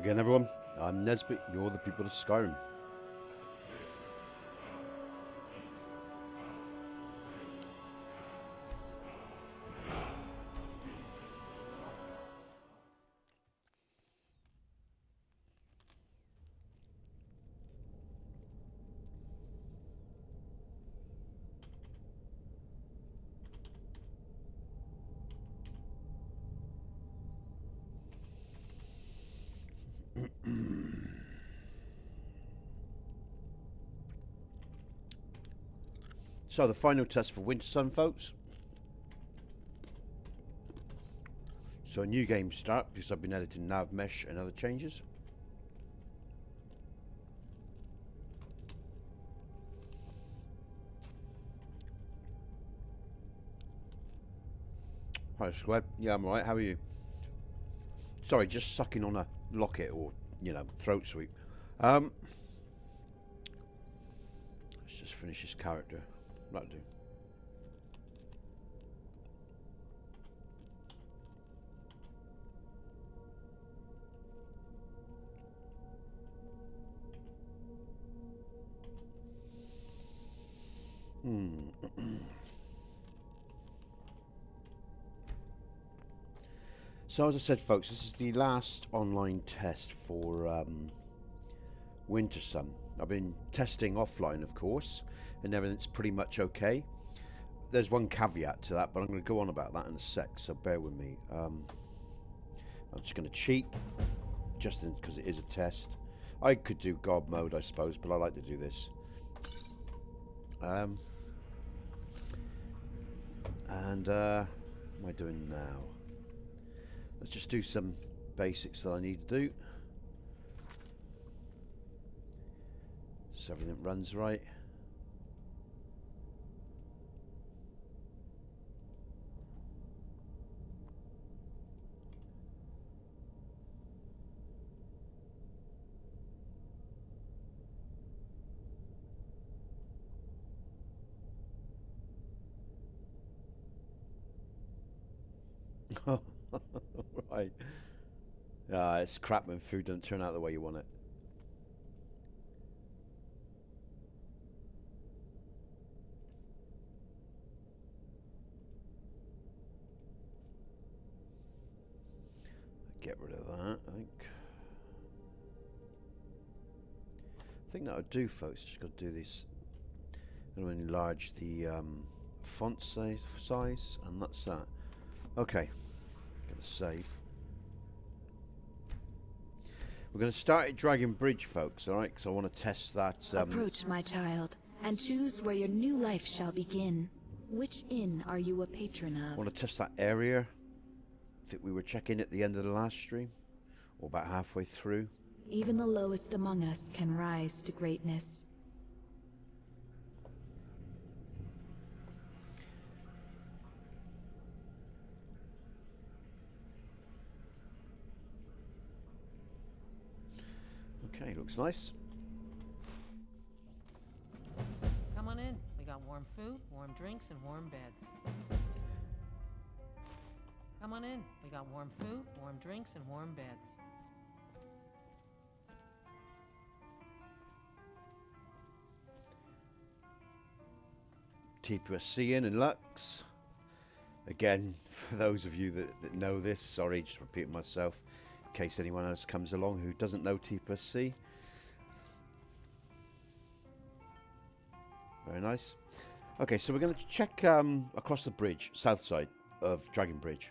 again, everyone. I'm Nesbit, you're the People of Skyrim. So the final test for WINTERSUN, folks. So a new game start because I've been editing nav mesh and other changes. Hi squad, yeah I'm alright, how are you? Sorry, just sucking on a locket or, you know, throat sweep. Let's just finish this character. That'll do. So as I said, folks, this is the last online test for WINTERSUN. I've been testing offline, of course, and everything's pretty much okay. There's one caveat to that, but I'm going to go on about that in a sec, so bear with me. I'm just going to cheat, just because it is a test. I could do God mode, I suppose, but I like to do this. What am I doing now? Let's just do some basics that I need to do. So everything runs right. Right. It's crap when food doesn't turn out the way you want it. Get rid of that, I think that would do, folks. Just got to do this. I'm going to enlarge the font size, and that's that. Okay, gonna save. We're going to start at Dragon Bridge, folks, alright? Because I want to test that. Approach, my child, and choose where your new life shall begin. Which inn are you a patron of? I want to test that area that we were checking at the end of the last stream, or about halfway through. Even the lowest among us can rise to greatness. Okay, looks nice. Come on in. We got warm food, warm drinks, and warm beds. Come on in. We got warm food, warm drinks, and warm beds. TPOSC in Lux. Again, for those of you that know this, sorry, just repeating myself, in case anyone else comes along who doesn't know TPOSC. Very nice. Okay, so we're going to check across the bridge, south side of Dragon Bridge.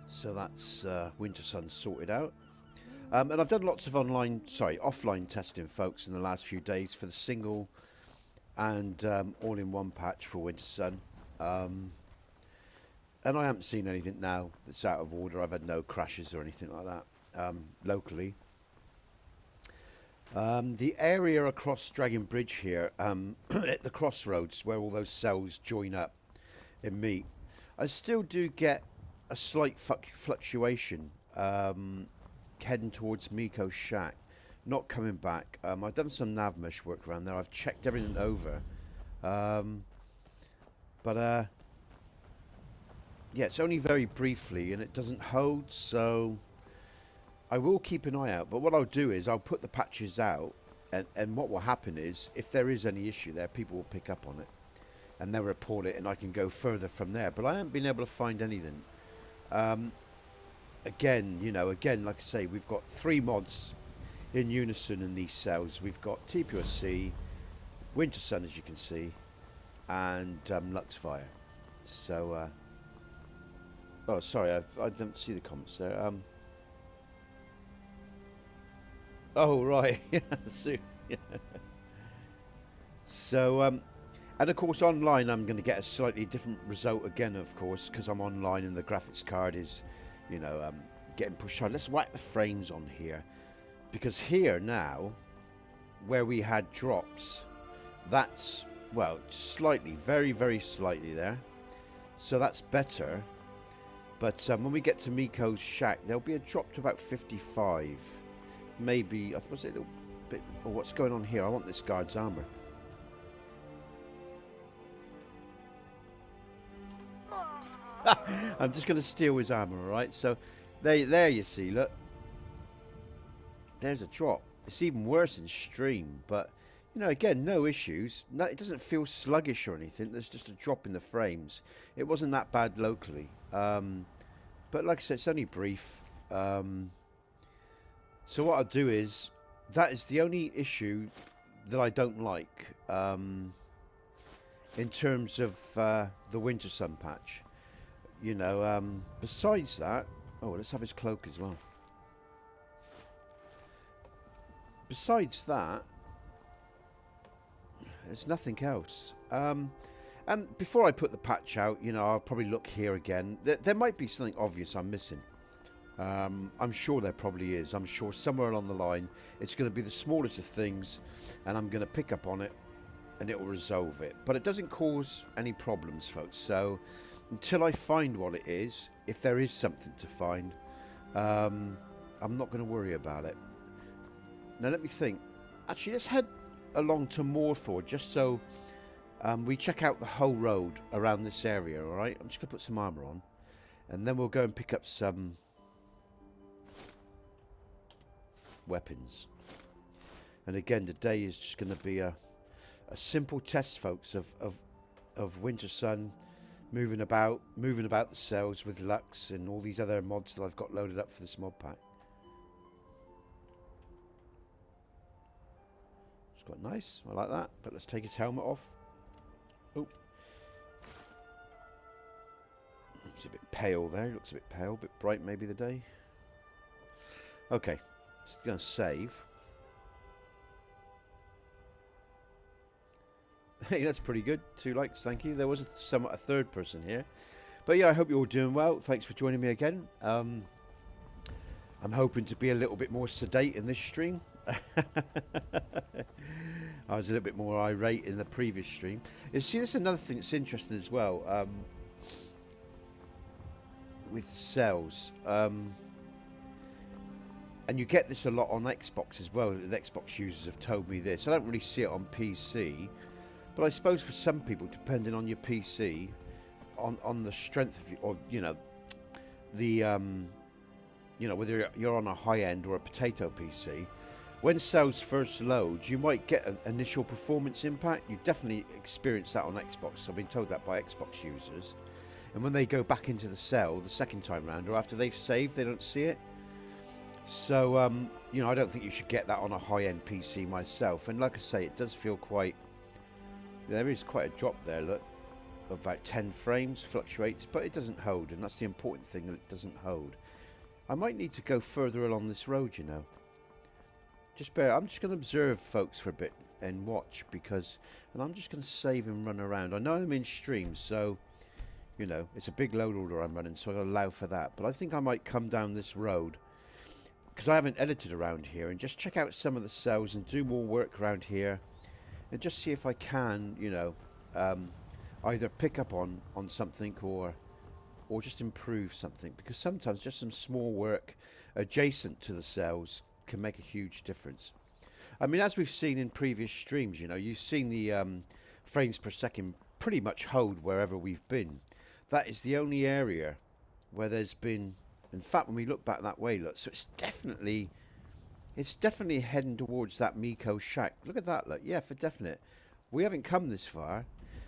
So that's WINTERSUN sorted out. And I've done lots of offline testing, folks, in the last few days for the single and all-in-one patch for WINTERSUN. And I haven't seen anything now that's out of order. I've had no crashes or anything like that locally. The area across Dragon Bridge here, at the crossroads where all those cells join up and meet, I still do get a slight fluctuation heading towards Miko's shack, not coming back. I've done some nav mesh work around there. I've checked everything over, but yeah, it's only very briefly and it doesn't hold, so I will keep an eye out. But what I'll do is I'll put the patches out, and what will happen is if there is any issue there, people will pick up on it and they'll report it, and I can go further from there. But I haven't been able to find anything. Again, you know, like I say, we've got 3 mods in unison in these cells. We've got TPOSC, WINTERSUN, as you can see, and Luxfire. So, oh, sorry, I didn't see the comments there. Oh, right. So, and of course, online, I'm going to get a slightly different result again, of course, because I'm online and the graphics card is, you know, getting pushed hard. Let's whack the frames on here, because here now, where we had drops, that's, well, slightly, very, very slightly there. So that's better. But when we get to Miko's shack, there'll be a drop to about 55. Maybe, I suppose a little bit. Oh, what's going on here? I want this guard's armor. I'm just going to steal his armor, alright? So, there you see, look. There's a drop. It's even worse in stream, but, you know, again, no issues. No, it doesn't feel sluggish or anything. There's just a drop in the frames. It wasn't that bad locally. But like I said, it's only brief. So what I'll do is, that is the only issue that I don't like in terms of the WINTERSUN patch. You know, besides that... Oh, let's have his cloak as well. Besides that, there's nothing else. And before I put the patch out, you know, I'll probably look here again. There might be something obvious I'm missing. I'm sure there probably is. I'm sure somewhere along the line it's going to be the smallest of things, and I'm going to pick up on it and it will resolve it. But it doesn't cause any problems, folks. So until I find what it is, if there is something to find, I'm not going to worry about it. Now let me think. Actually, let's head along to Morthor just so we check out the whole road around this area. Alright, I'm just going to put some armor on, and then we'll go and pick up some weapons. And again, today is just going to be a simple test, folks, of WINTERSUN, moving about the cells with Lux and all these other mods that I've got loaded up for this mod pack. It's quite nice. I like that. But let's take his helmet off. Oh, it's a bit pale there. He looks a bit pale, a bit bright maybe the day. Okay. Just going to save. Hey, that's pretty good. 2 likes, thank you. There was a third person here. But yeah, I hope you're all doing well. Thanks for joining me again. I'm hoping to be a little bit more sedate in this stream. I was a little bit more irate in the previous stream. You see, this is another thing that's interesting as well. With cells. And you get this a lot on Xbox as well. The Xbox users have told me this. I don't really see it on PC. But I suppose for some people, depending on your PC, on the strength of your, or, you know, the, you know, whether you're on a high-end or a potato PC, when cells first load, you might get an initial performance impact. You definitely experience that on Xbox. I've been told that by Xbox users. And when they go back into the cell the second time round, or after they've saved, they don't see it. So, you know, I don't think you should get that on a high-end PC myself. And like I say, it does feel quite... There is quite a drop there, look. Of about 10 frames, fluctuates, but it doesn't hold. And that's the important thing, that it doesn't hold. I might need to go further along this road, you know. Just bear... I'm just going to observe, folks, for a bit and watch, because... And I'm just going to save and run around. I know I'm in stream, so... You know, it's a big load order I'm running, so I'll allow for that. But I think I might come down this road, because I haven't edited around here, and just check out some of the cells and do more work around here, and just see if I can, you know, either pick up on something or or just improve something, because sometimes just some small work adjacent to the cells can make a huge difference. I mean, as we've seen in previous streams, you know, you've seen the frames per second pretty much hold wherever we've been. That is the only area where there's been, in fact, when we look back that way, look, so it's definitely heading towards that Miko shack. Look at that, look, yeah, for definite. We haven't come this far,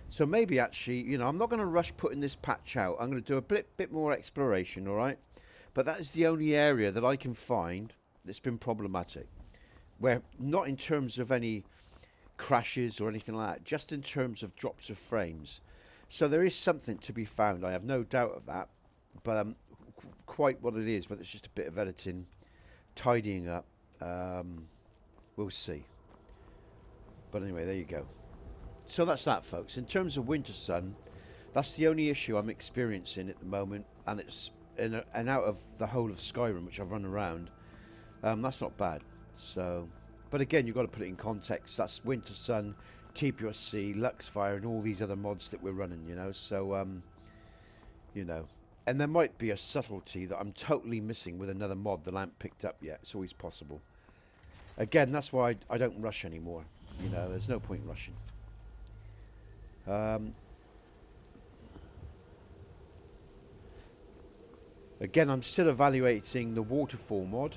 so maybe actually, you know, I'm not going to rush putting this patch out. I'm going to do a bit more exploration, all right? But that is the only area that I can find that's been problematic, where not in terms of any crashes or anything like that, just in terms of drops of frames. So there is something to be found, I have no doubt of that, but quite what it is, whether it's just a bit of editing, tidying up, we'll see. But anyway, there you go. So that's that, folks. In terms of WINTERSUN, that's the only issue I'm experiencing at the moment, and it's in and out of the whole of Skyrim, which I've run around. That's not bad. So, but again, you've got to put it in context. That's WINTERSUN, TPOSC, Luxfire, and all these other mods that we're running, you know. So, you know, and there might be a subtlety that I'm totally missing with another mod that I haven't picked up yet. It's always possible. Again, that's why I don't rush anymore. You know, there's no point rushing. Again, I'm still evaluating the waterfall mod,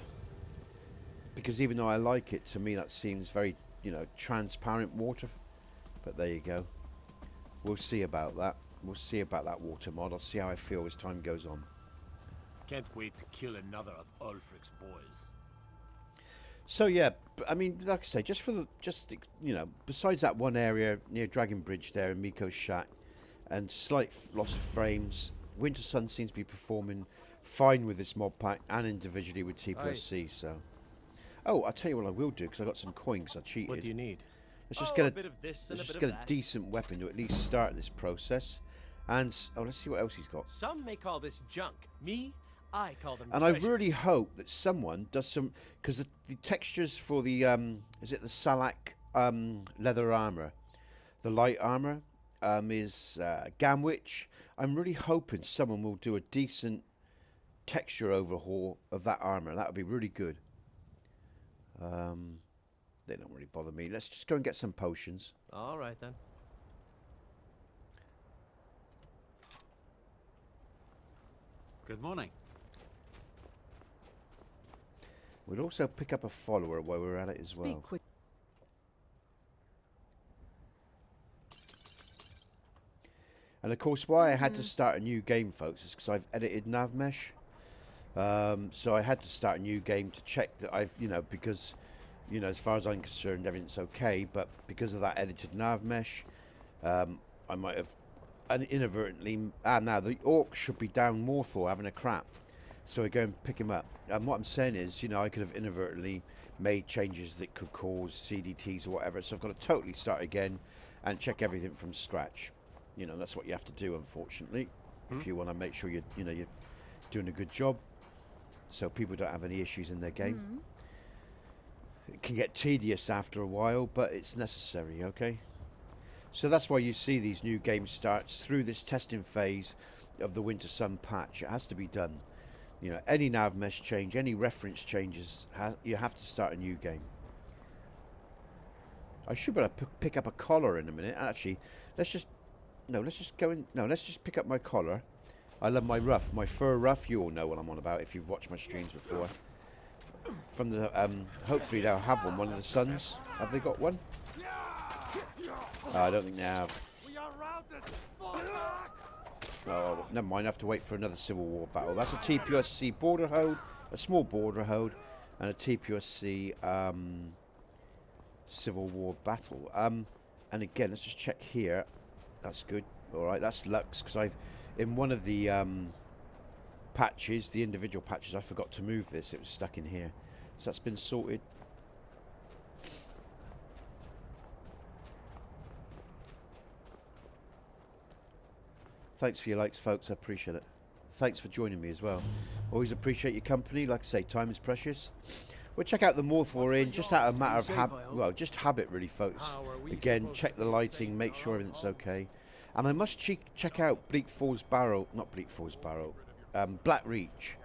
because even though I like it, to me that seems very, you know, transparent water. But there you go. We'll see about that. We'll see about that water mod. I'll see how I feel as time goes on. Can't wait to kill another of Ulfric's boys. So yeah, I mean, like I say, just you know, besides that one area near Dragon Bridge there in Miko's shack, and slight loss of frames, WINTERSUN seems to be performing fine with this mod pack and individually with TPOSC. So, oh, I'll tell you what I will do, because I got some coins. I cheated. What do you need? Let's just get a decent weapon to at least start this process. And oh, let's see what else he's got. Some may call this junk. Me, I call them And treasures. I really hope that someone does some, because the textures for the is it the Salak leather armor, the light armor is Gamwich. I'm really hoping someone will do a decent texture overhaul of that armor. That would be really good. They don't really bother me. Let's just go and get some potions. All right then. Good morning. We'll also pick up a follower while we're at it as well. Quick. And of course, why I had to start a new game, folks, is because I've edited Navmesh. So I had to start a new game to check that I've, you know, because, you know, as far as I'm concerned, everything's okay. But because of that edited Navmesh, I might have inadvertently. Now the orc should be down more for having a crap. So I go and pick him up. And what I'm saying is, you know, I could have inadvertently made changes that could cause CDTs or whatever. So I've got to totally start again and check everything from scratch. You know, that's what you have to do, unfortunately, if you want to make sure you're doing a good job, so people don't have any issues in their game. It can get tedious after a while, but it's necessary, okay? So that's why you see these new game starts through this testing phase of the WINTERSUN patch. It has to be done. You know, any nav mesh change, any reference changes, you have to start a new game. I should better pick up a collar in a minute. Actually, let's just pick up my collar. I love my ruff, my fur ruff. You all know what I'm on about if you've watched my streams before. From the hopefully they'll have one of the sons. Have they got one? I don't think they have. Oh, never mind. I have to wait for another Civil War battle. That's a TPOSC border hold, a small border hold, and a TPOSC Civil War battle. And again, let's just check here. That's good. All right, that's Lux, because I've in one of the patches, the individual patches, I forgot to move this. It was stuck in here, so that's been sorted. Thanks for your likes, folks. I appreciate it. Thanks for joining me as well. Always appreciate your company. Like I say, time is precious. We'll check out the Morph we're in, just out of a matter of just habit, really, folks. Again, check the lighting, make sure everything's okay. And I must check out Bleak Falls Barrow, not Bleak Falls Barrow, Black Reach.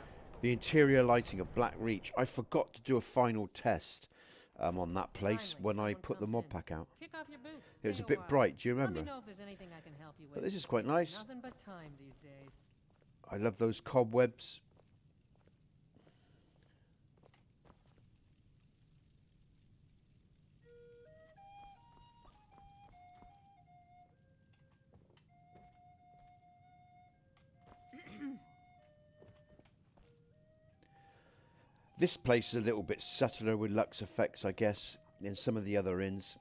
The interior lighting of Black Reach. I forgot to do a final test on that place Finally, when I someone put the comes mod in. pack out. Kick off your boots. It was Stay a bit while. bright, do you Let me remember? know if there's anything I can help you with. But this is quite nice. Nothing but time these days. I love those cobwebs. This place is a little bit subtler with lux effects, I guess, than some of the other inns.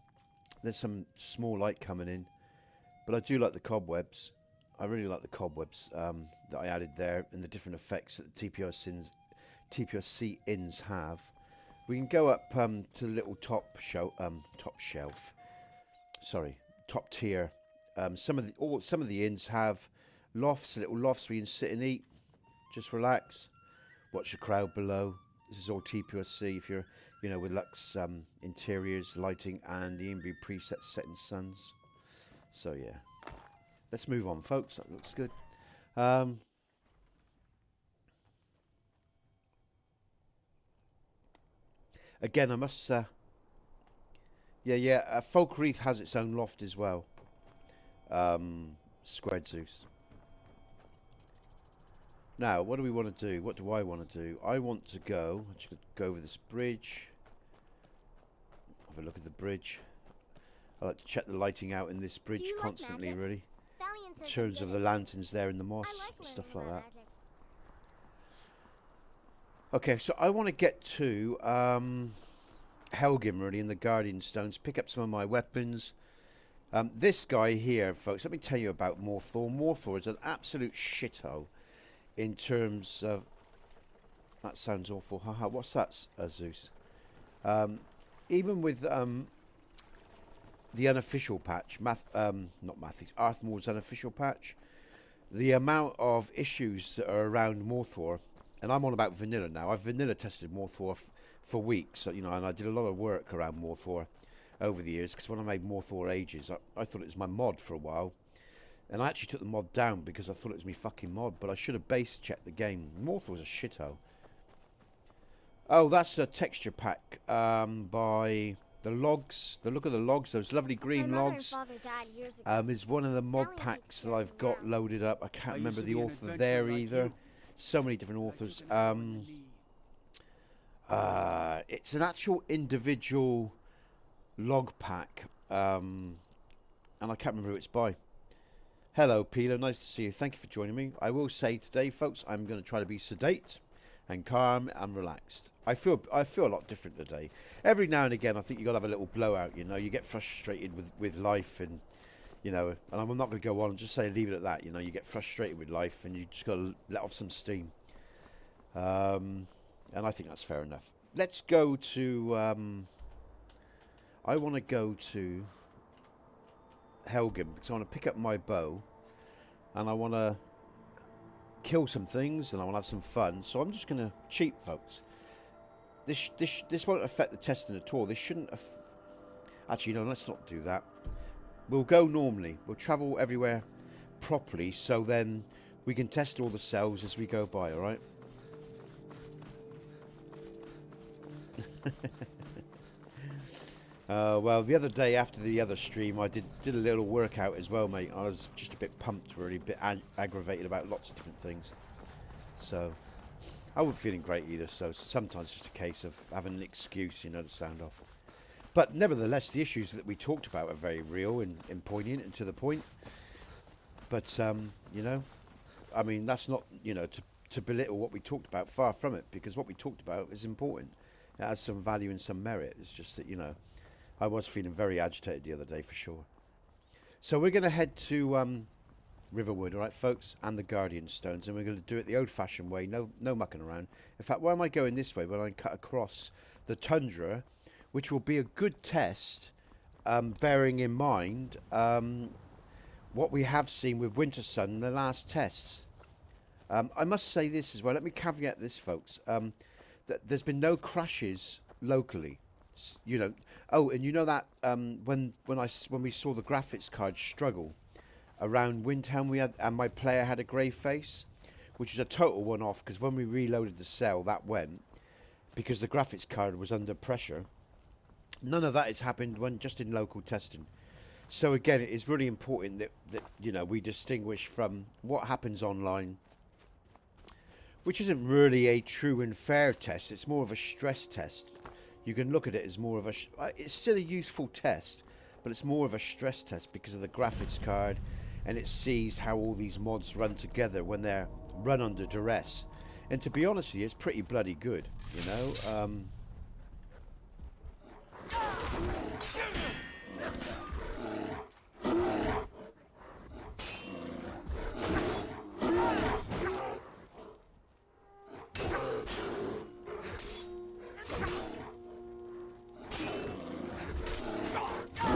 There's some small light coming in, but I do like the cobwebs. I really like the cobwebs that I added there and the different effects that the TPOSC inns have. We can go up to the little top tier. Some of the inns have lofts, little lofts where you can sit and eat, just relax, watch the crowd below. This is all TPOSC if you're, with Lux interiors, lighting, and the inbuilt preset setting suns. So yeah, let's move on, folks. That looks good. Again, I must. Folk Reef has its own loft as well. Squared Zeus. Now, what do we want to do? What do I want to do? I want to go. I'm just going to go over this bridge. Have a look at the bridge. I like to check the lighting out in this bridge constantly, really. In terms of the lanterns there in the moss and stuff like that. Okay, so I want to get to Helgrim, really, in the Guardian Stones. Pick up some of my weapons. This guy here, folks, let me tell you about Morthor. Morthor is an absolute shithole. In terms of... That sounds awful. Haha, what's that, Zeus? Even with the unofficial patch, Arthmor's unofficial patch, the amount of issues that are around Morthor, and I'm on about vanilla now. I've vanilla tested Morthor for weeks, and I did a lot of work around Morthor over the years, because when I made Morthor ages, I thought it was my mod for a while. And I actually took the mod down because I thought it was me fucking mod, but I should have base checked the game. Morthor was a shithole. Oh, that's a texture pack by the logs. The look of the logs, those lovely green logs, is one of the mod packs that I've got loaded up. I can't remember the author there either. So many different authors. It's an actual individual log pack, and I can't remember who it's by. Hello, Peter. Nice to see you. Thank you for joining me. I will say today, folks, I'm going to try to be sedate and calm and relaxed. I feel a lot different today. Every now and again, I think you got to have a little blowout. You get frustrated with life, and and I'm not going to go on and just say leave it at that. You get frustrated with life, and you just got to let off some steam. And I think that's fair enough. Let's go to. I want to go to Helgrim because I want to pick up my bow and I want to kill some things and I want to have some fun, so I'm just going to cheat, folks. This won't affect the testing at all. This shouldn't actually, no, let's not do that. We'll go normally. We'll travel everywhere properly, so then we can test all the cells as we go by, alright? Well, the other day after the other stream, I did a little workout as well, mate. I was just a bit pumped, really, a bit aggravated about lots of different things. So, I wasn't feeling great either, so sometimes it's just a case of having an excuse, to sound off. But nevertheless, the issues that we talked about are very real and poignant and to the point. But, I mean, that's not, to belittle what we talked about, far from it, because what we talked about is important. It has some value and some merit. It's just that, I was feeling very agitated the other day for sure. So we're going to head to Riverwood, all right, folks, and the Guardian Stones, and we're going to do it the old-fashioned way, no mucking around. In fact, why am I going this way when I cut across the tundra, which will be a good test, bearing in mind what we have seen with WINTERSUN in the last tests. I must say this as well. Let me caveat this, folks. That there's been no crashes locally. Oh, and that when we saw the graphics card struggle around Windhelm we had, and my player had a grey face, which was a total one-off because when we reloaded the cell, that went because the graphics card was under pressure. None of that has happened when just in local testing. So again, it is really important that you know, we distinguish from what happens online, which isn't really a true and fair test. It's more of a stress test. You can look at it as more of a it's still a useful test, but it's more of a stress test because of the graphics card, and it sees how all these mods run together when they're run under duress. And to be honest with you, it's pretty bloody good, you know.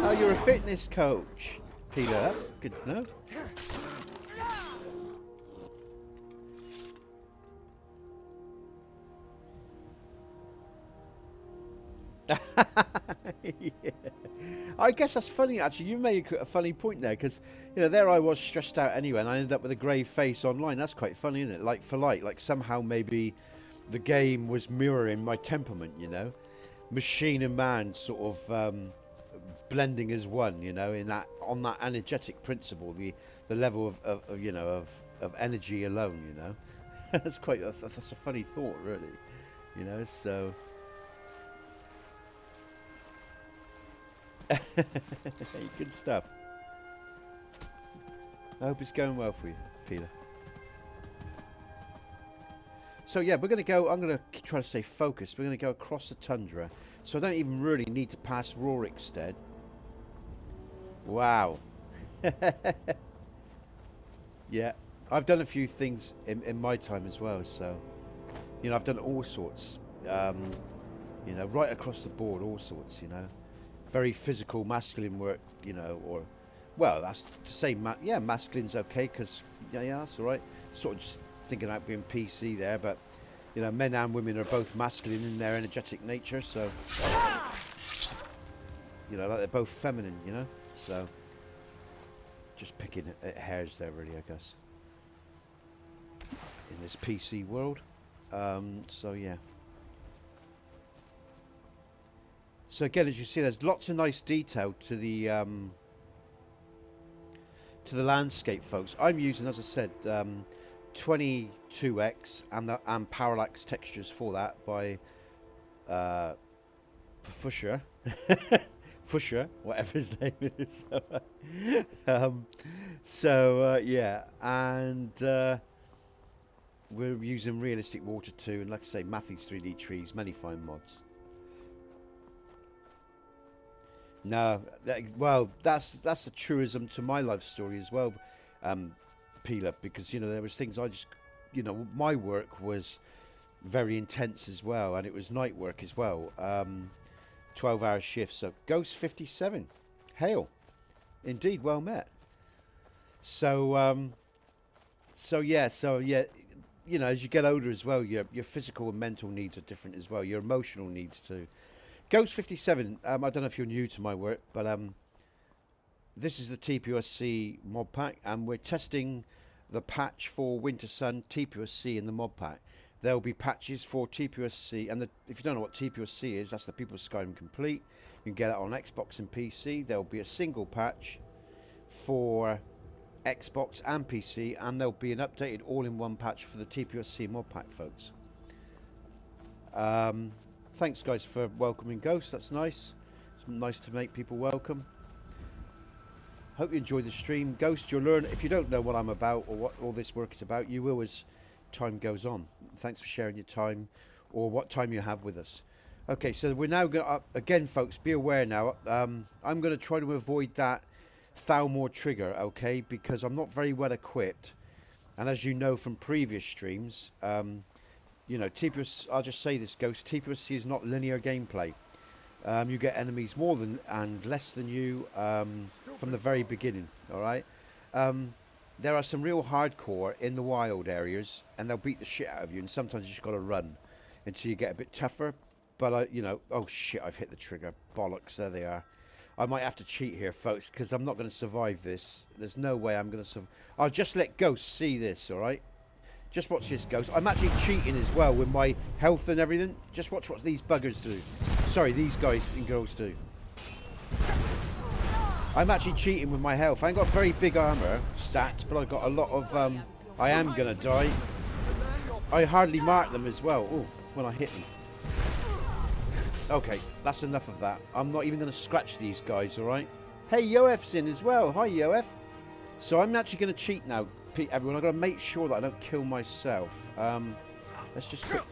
Oh, you're a fitness coach, Peter. That's good to know. Yeah. I guess that's funny, actually. You made a funny point there, because, you know, there I was stressed out anyway, and I ended up with a grey face online. That's quite funny, isn't it? Like for like somehow maybe the game was mirroring my temperament, you know, machine and man sort of blending as one, you know, in that on that energetic principle, the level of you know of energy alone, you know. That's quite that's a funny thought, really, you know. So. Good stuff. I hope it's going well for you, Peter. So yeah, we're going to go, I'm going to try to stay focused. We're going to go across the tundra. So I don't even really need to pass Rorikstead. Wow. Yeah, I've done a few things in my time as well. So, you know, I've done all sorts. You know, right across the board, all sorts, you know. Very physical, masculine work, you know, or, well, that's to say, yeah, masculine's okay, because, yeah, that's all right. Sort of just thinking about being PC there, but, you know, men and women are both masculine in their energetic nature, so, you know, like they're both feminine, you know, so, just picking at hairs there, really, I guess, in this PC world, so, yeah. So again, as you see, there's lots of nice detail to the landscape, folks. I'm using, as I said, 22x and parallax textures for that by Fusher, Fusher, whatever his name is. Yeah, and we're using realistic water too, and like I say, Matthew's 3D trees, many fine mods. No, well, that's a truism to my life story as well, Peeler, because, you know, there was things I just, you know, my work was very intense as well, and it was night work as well, 12-hour shifts. So Ghost 57, hail, indeed, well met. So yeah, you know, as you get older as well, your physical and mental needs are different as well, your emotional needs too. Ghost 57, I don't know if you're new to my work, but this is the TPOSC mod pack, and we're testing the patch for WINTERSUN TPOSC in the mod pack. There will be patches for TPOSC, and if you don't know what TPOSC is, that's the People of Skyrim Complete. You can get it on Xbox and PC. There will be a single patch for Xbox and PC, and there'll be an updated all-in-one patch for the TPOSC mod pack, folks. Thanks, guys, for welcoming Ghost. That's nice. It's nice to make people welcome. Hope you enjoy the stream. Ghost, you'll learn. If you don't know what I'm about or what all this work is about, you will as time goes on. Thanks for sharing your time or what time you have with us. Okay, so we're now going to, again, folks, be aware now. I'm going to try to avoid that Thalmor trigger, okay, because I'm not very well equipped. And as you know from previous streams, you know, TPOSC, I'll just say this, Ghost, TPOSC is not linear gameplay. You get enemies more than and less than you from the very beginning, all right? There are some real hardcore in the wild areas, and they'll beat the shit out of you, and sometimes you just got to run until you get a bit tougher. But, you know, oh shit, I've hit the trigger. Bollocks, there they are. I might have to cheat here, folks, because I'm not going to survive this. There's no way I'm going to survive. I'll just let Ghost see this, all right? Just watch this, Ghost. I'm actually cheating as well with my health and everything. Just watch what these buggers do. Sorry, these guys and girls do. I'm actually cheating with my health. I ain't got very big armor stats, but I've got a lot of... I am going to die. I hardly mark them as well. Oh, when I hit them. Okay, that's enough of that. I'm not even going to scratch these guys, all right? Hey, Yoef's in as well. Hi, Yoef. So I'm actually going to cheat now, everyone. I've got to make sure that I don't kill myself. Let's just... Oh,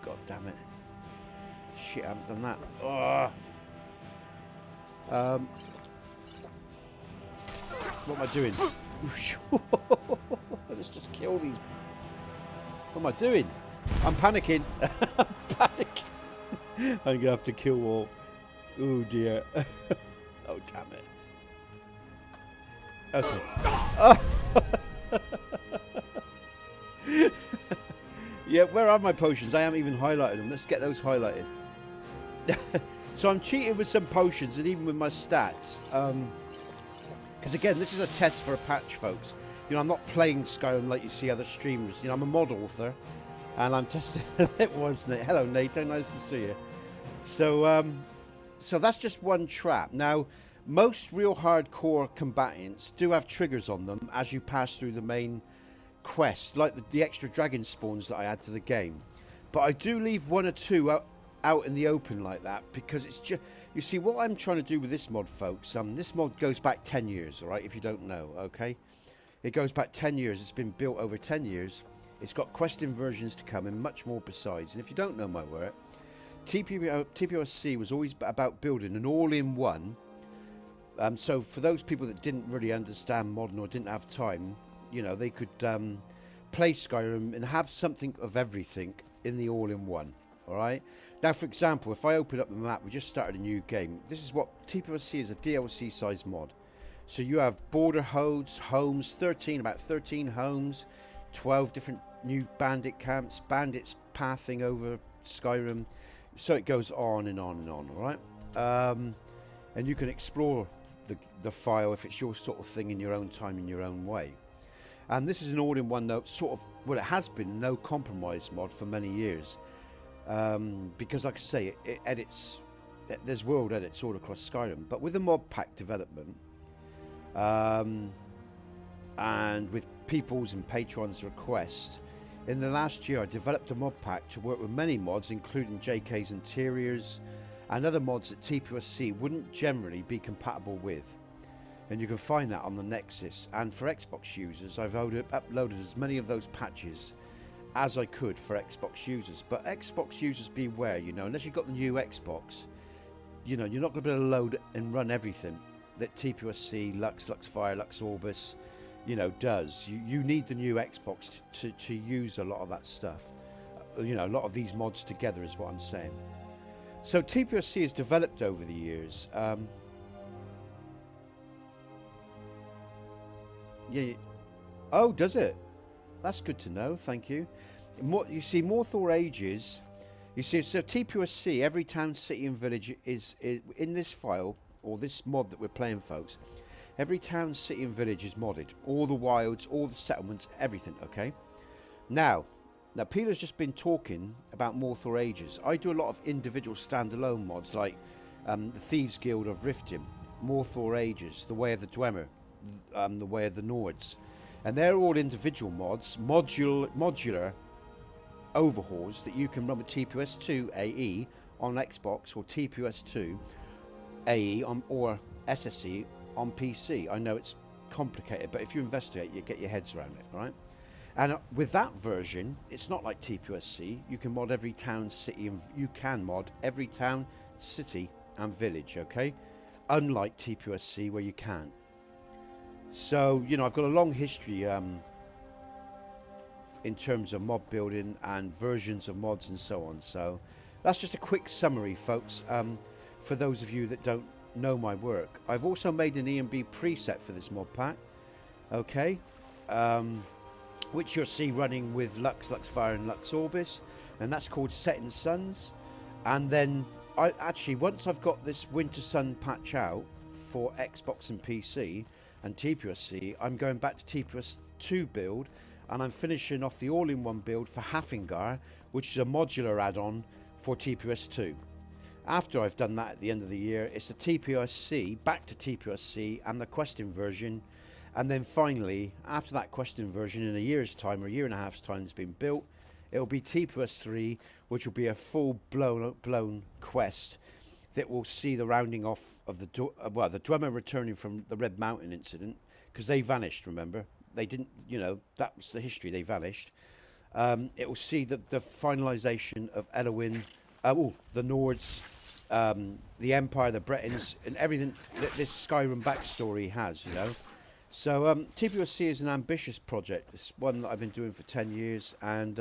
God damn it. Shit, I haven't done that. What am I doing? Let's just kill these... What am I doing? I'm panicking. I'm panicking. I'm going to have to kill all. Oh, dear. Oh, damn it. Okay. Oh. Yeah, where are my potions? I haven't even highlighted them. Let's get those highlighted. So I'm cheating with some potions and even with my stats. Because, again, this is a test for a patch, folks. You know, I'm not playing Skyrim like you see other streamers. You know, I'm a mod author. And I'm testing... It was Nate. Hello, Nato. Nice to see you. So, so that's just one trap. Now, most real hardcore combatants do have triggers on them as you pass through the main quest, like the extra dragon spawns that I add to the game. But I do leave one or two out in the open like that because it's just... You see, what I'm trying to do with this mod, folks, this mod goes back 10 years, all right, if you don't know, okay? It goes back 10 years. It's been built over 10 years. It's got quest inversions to come and much more besides. And if you don't know my work, TPOSC was always about building an all-in-one. So for those people that didn't really understand modern or didn't have time, you know, they could play Skyrim and have something of everything in the all-in-one. All right. Now, for example, if I open up the map, we just started a new game. This is what TPOSC is, a DLC-sized mod. So you have border homes, about 13 homes, 12 different new bandit camps, bandits pathing over Skyrim. So it goes on and on and on, all right? And you can explore the file if it's your sort of thing in your own time, in your own way. And this is an all-in-one note, sort of, well, it has been no compromise mod for many years. Because, like I say, it edits, there's world edits all across Skyrim. But with the mod pack development, and with people's and patrons' requests, in the last year I developed a mod pack to work with many mods, including JK's interiors and other mods that TPOSC wouldn't generally be compatible with. And you can find that on the Nexus. And for Xbox users, I've uploaded as many of those patches as I could for Xbox users. But Xbox users, beware, you know, unless you've got the new Xbox, you know, you're not going to be able to load and run everything that TPOSC, Luxfire, Lux Orbis, you know, does. You need the new Xbox to use a lot of that stuff. You know, a lot of these mods together is what I'm saying. So TPOSC has developed over the years. Yeah. Oh, does it? That's good to know. Thank you. You see, Morthor Ages. You see, so TPOSC, every town, city, and village is in this file, or this mod that we're playing, folks. Every town, city, and village is modded. All the wilds, all the settlements, everything. Okay. Now Peter's just been talking about Morthor Ages. I do a lot of individual standalone mods, like the Thieves Guild of Riftim, Morthor Ages, The Way of the Dwemer, The Way of the Nords. And they're all individual mods, modular overhauls that you can run with TPOS2 AE on Xbox or TPOS2 AE or SSE on PC. I know it's complicated, but if you investigate, you get your heads around it, right? And with that version, it's not like TPOSC. You can mod every town, city, and you can mod every town, city, and village. Okay, unlike TPOSC where you can't. So, you know, I've got a long history in terms of mod building and versions of mods and so on. So that's just a quick summary, folks, for those of you that don't know my work. I've also made an E&B preset for this mod pack, okay, which you'll see running with Luxfire and Lux Orbis, and that's called Setting Suns. And then I actually, once I've got this WINTERSUN patch out for Xbox and PC and TPOSC, I'm going back to TPOS2 build, and I'm finishing off the all-in-one build for Hafingar, which is a modular add-on for TPOS2. After I've done that at the end of the year, it's the TPOSC, back to TPOSC and the quest inversion. And then finally, after that quest inversion, in a year's time or a year and a half's time it's been built, it'll be TPOS3, which will be a full-blown quest that will see the rounding off of the Dwemer returning from the Red Mountain incident, because they vanished, remember? They didn't, you know, that was the history, they vanished. It will see the finalisation of Elowin, the Nords, the Empire, the Bretons, and everything that this Skyrim backstory has, you know. So TPOSC is an ambitious project. It's one that I've been doing for 10 years, and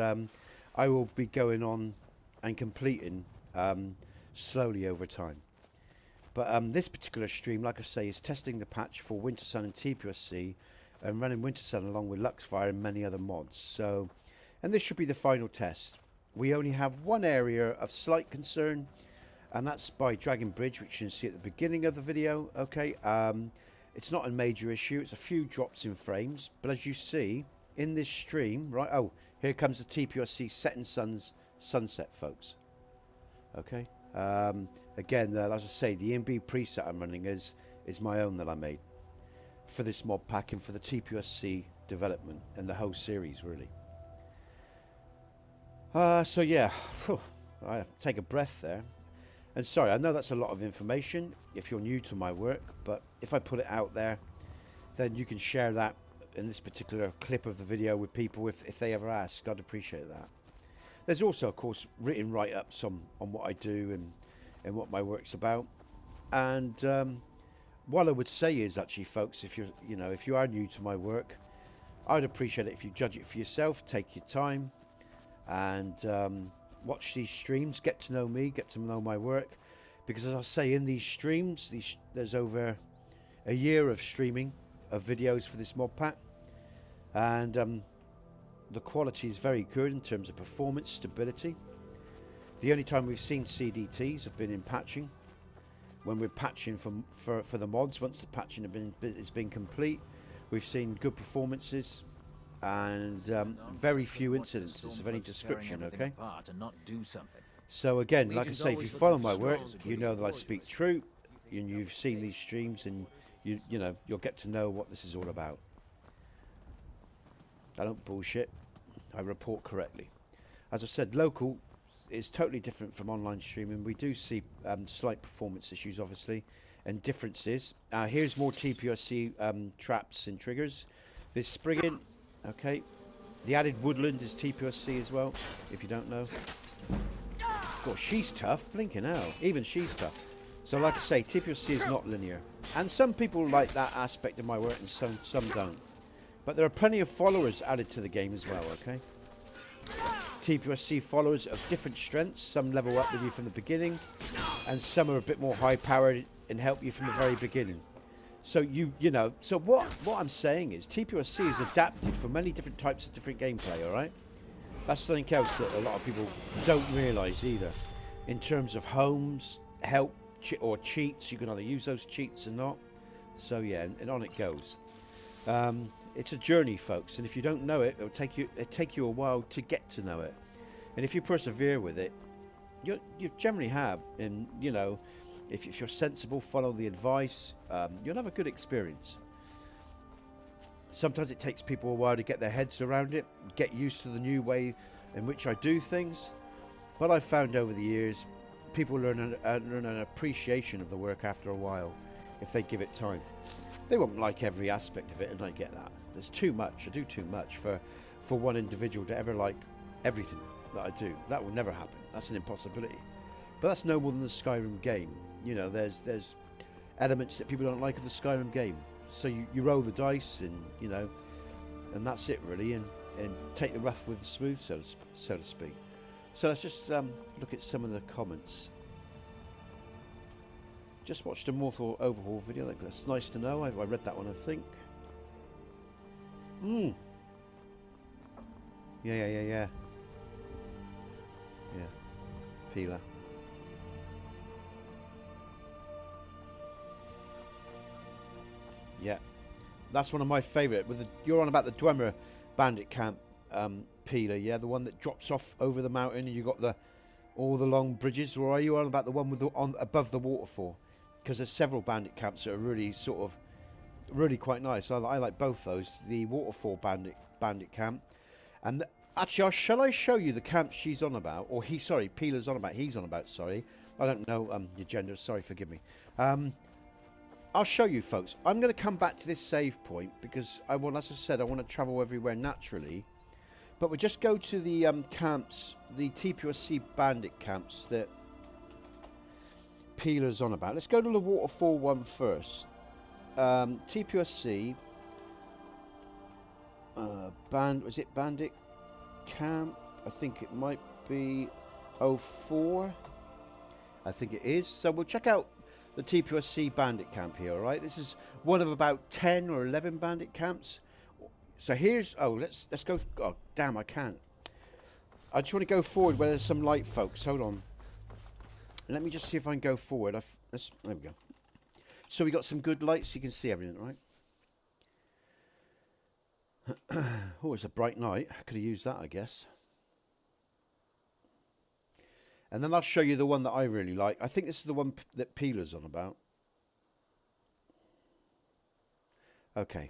I will be going on and completing slowly over time. But this particular stream, like I say, is testing the patch for WINTERSUN and TPOSC, and running WINTERSUN along with Luxfire and many other mods. So, and this should be the final test. We only have one area of slight concern, and that's by Dragon Bridge, which you can see at the beginning of the video. Okay, it's not a major issue. It's a few drops in frames, but as you see in this stream, right? Oh, here comes the TPOSC Setting Sun's sunset, folks. Okay. Again, as I say, the MB preset I'm running is my own that I made for this mod pack and for the TPOSC development and the whole series, really. So yeah, I take a breath there. And sorry, I know that's a lot of information if you're new to my work, but if I put it out there, then you can share that in this particular clip of the video with people if they ever ask. I'd appreciate that. There's also, of course, written write-ups on what I do and what my work's about. And what I would say is, actually, folks, if you are new to my work, I'd appreciate it if you judge it for yourself, take your time, and watch these streams, get to know me, get to know my work. Because as I say, in these streams, there's over a year of streaming of videos for this mod pack, and the quality is very good in terms of performance, stability. The only time we've seen CDTs have been in patching, when we're patching for the mods. Once the patching has been complete, we've seen good performances and very few incidences of any description. Okay. So again, like I say, if you follow my work, you know that I speak true, and you've seen these streams, and you know you'll get to know what this is all about. I don't bullshit. I report correctly. As I said, local is totally different from online streaming. We do see slight performance issues, obviously, and differences. Here's more TPOSC traps and triggers. This springing, okay. The added woodland is TPOSC as well, if you don't know. God, she's tough, blinking out. Even she's tough. So like I say, TPOSC is not linear. And some people like that aspect of my work and some don't. But there are plenty of followers added to the game as well, okay? TPOSC followers of different strengths. Some level up with you from the beginning, and some are a bit more high-powered and help you from the very beginning. So you know. So what I'm saying is TPOSC is adapted for many different types of different gameplay. All right. That's something else that a lot of people don't realise either. In terms of homes, help, or cheats, you can either use those cheats or not. So yeah, and on it goes. It's a journey, folks, and if you don't know it, it'll take you a while to get to know it. And if you persevere with it, you generally have. And you know, if you're sensible, follow the advice, you'll have a good experience. Sometimes it takes people a while to get their heads around it, get used to the new way in which I do things. But I've found over the years, people learn an appreciation of the work after a while, if they give it time. They won't like every aspect of it, and I get that. There's too much. I do too much for one individual to ever like everything that I do. That will never happen. That's an impossibility. But that's no more than the Skyrim game. You know, there's elements that people don't like of the Skyrim game. So you roll the dice, and you know, and that's it really, and take the rough with the smooth, so to speak. So let's just look at some of the comments. Just watched a Mortal Overhaul video. That's nice to know. I read that one, I think. Yeah. Peeler. Yeah, that's one of my favourite. You're on about the Deathmourn bandit camp, Peeler, yeah, the one that drops off over the mountain, and you got all the long bridges. Or are you on about the one with above the waterfall? Because there's several bandit camps that are really really quite nice. I like both those. The waterfall bandit camp, and actually, shall I show you the camp she's on about, or Peeler's on about? He's on about. Sorry, I don't know your gender. Sorry, forgive me. I'll show you, folks. I'm going to come back to this save point because as I said, I want to travel everywhere naturally. But we'll just go to the camps, the TPOSC bandit camps that Peeler's on about. Let's go to the waterfall one first. TPOSC was it bandit camp? I think it might be 04. I think it is. So we'll check out the TPOSC bandit camp here, all right? This is one of about 10 or 11 bandit camps. So here's, let's go. Oh, damn, I can't. I just want to go forward where there's some light, folks. Hold on. Let me just see if I can go forward. There we go. So we got some good lights. You can see everything, right? Oh, it's a bright night. I could have used that, I guess. And then I'll show you the one that I really like. I think this is the one that Peeler's on about. Okay.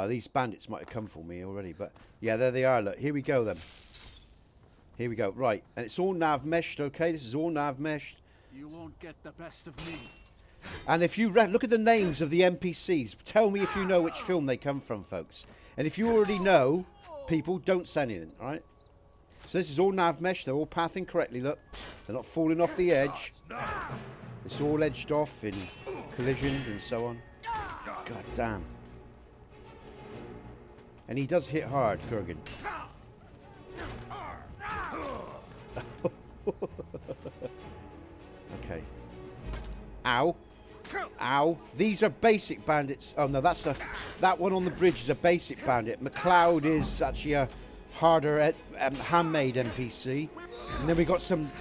These bandits might have come for me already, but yeah, there they are. Look, here we go then. Here we go. Right, and it's all nav meshed. Okay, this is all nav meshed. You won't get the best of me. And if you look at the names of the NPCs, tell me if you know which film they come from, folks. And if you already know, people, don't say anything. All right. So this is all nav mesh. They're all pathing correctly. Look, they're not falling off the edge. It's all edged off in collision and so on. God damn. And he does hit hard, Kurgan. Okay. Ow. Ow. These are basic bandits. Oh no, that one on the bridge is a basic bandit. McLeod is actually a harder handmade NPC. And then we got some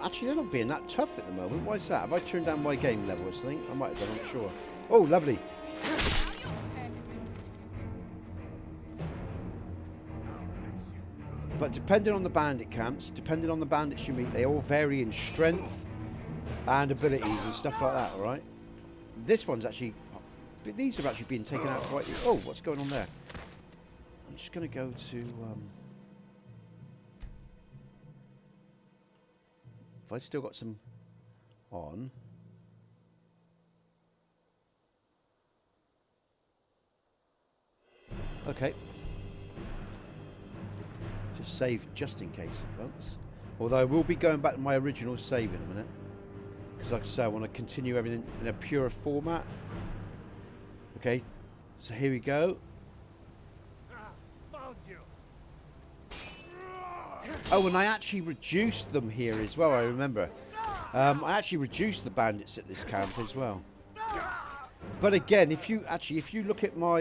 actually they're not being that tough at the moment. Why is that? Have I turned down my game level or something? I might have done, I'm not sure. Oh, lovely. But depending on the bandit camps, depending on the bandits you meet, they all vary in strength and abilities and stuff like that, alright? This one's actually... These are actually being taken out quite... Oh, what's going on there? I'm just going to go to... If I still got some on... Okay. Just save just in case, folks. Although I will be going back to my original save in a minute. Because like I say, I want to continue everything in a pure format. Okay, so here we go. Oh, and I actually reduced them here as well, I remember. I actually reduced the bandits at this camp as well. But again, if you look at my...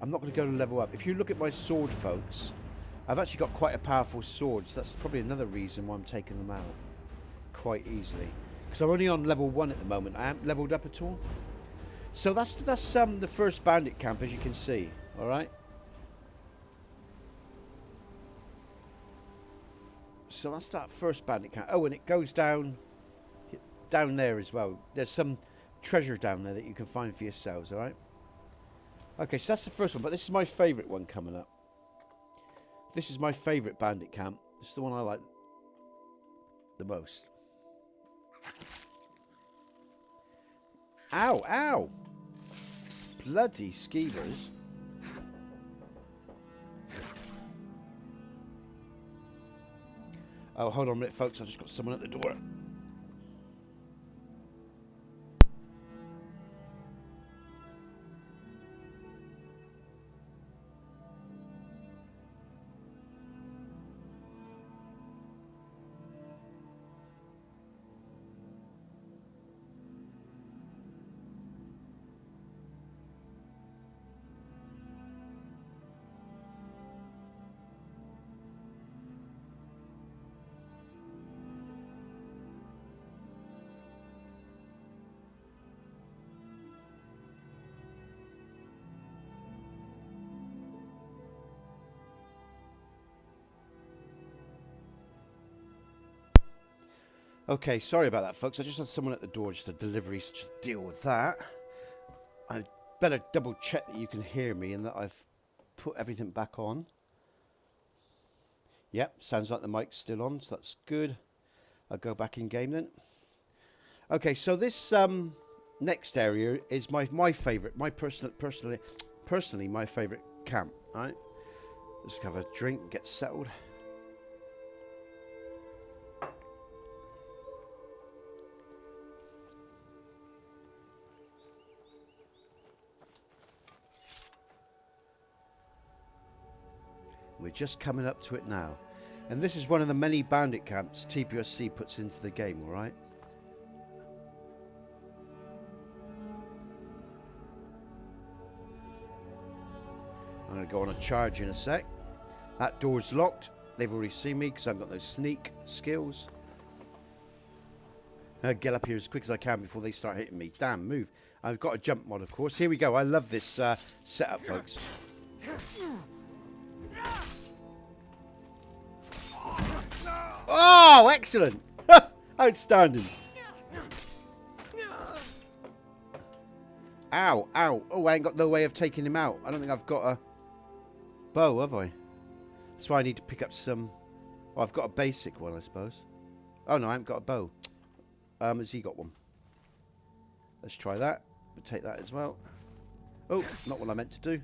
I'm not going to go to level up. If you look at my sword, folks, I've actually got quite a powerful sword. So that's probably another reason why I'm taking them out quite easily. Because I'm only on level 1 at the moment. I haven't leveled up at all. So that's the first bandit camp, as you can see. All right. So that's that first bandit camp. Oh, and it goes down there as well. There's some treasure down there that you can find for yourselves. All right. Okay, so that's the first one, but this is my favourite one coming up. This is my favourite bandit camp. This is the one I like the most. Ow, ow! Bloody skeevers. Oh, hold on a minute, folks. I just got someone at the door. Okay, sorry about that, folks. I just had someone at the door, just a delivery, so just deal with that. I better double check that you can hear me and that I've put everything back on. Yep, sounds like the mic's still on, so that's good. I'll go back in game then. Okay, so this next area is my favourite, personally my favourite camp. All right, just have a drink, get settled. We're just coming up to it now. And this is one of the many bandit camps TPOSC puts into the game, alright? I'm going to go on a charge in a sec. That door's locked. They've already seen me because I've got those sneak skills. I'll get up here as quick as I can before they start hitting me. Damn, move. I've got a jump mod, of course. Here we go. I love this setup, folks. Oh, excellent! Outstanding. Ow, ow. Oh, I ain't got no way of taking him out. I don't think I've got a bow, have I? That's why I need to pick up some... Oh, I've got a basic one, I suppose. Oh, no, I haven't got a bow. Has he got one? Let's try that. We'll take that as well. Oh, not what I meant to do.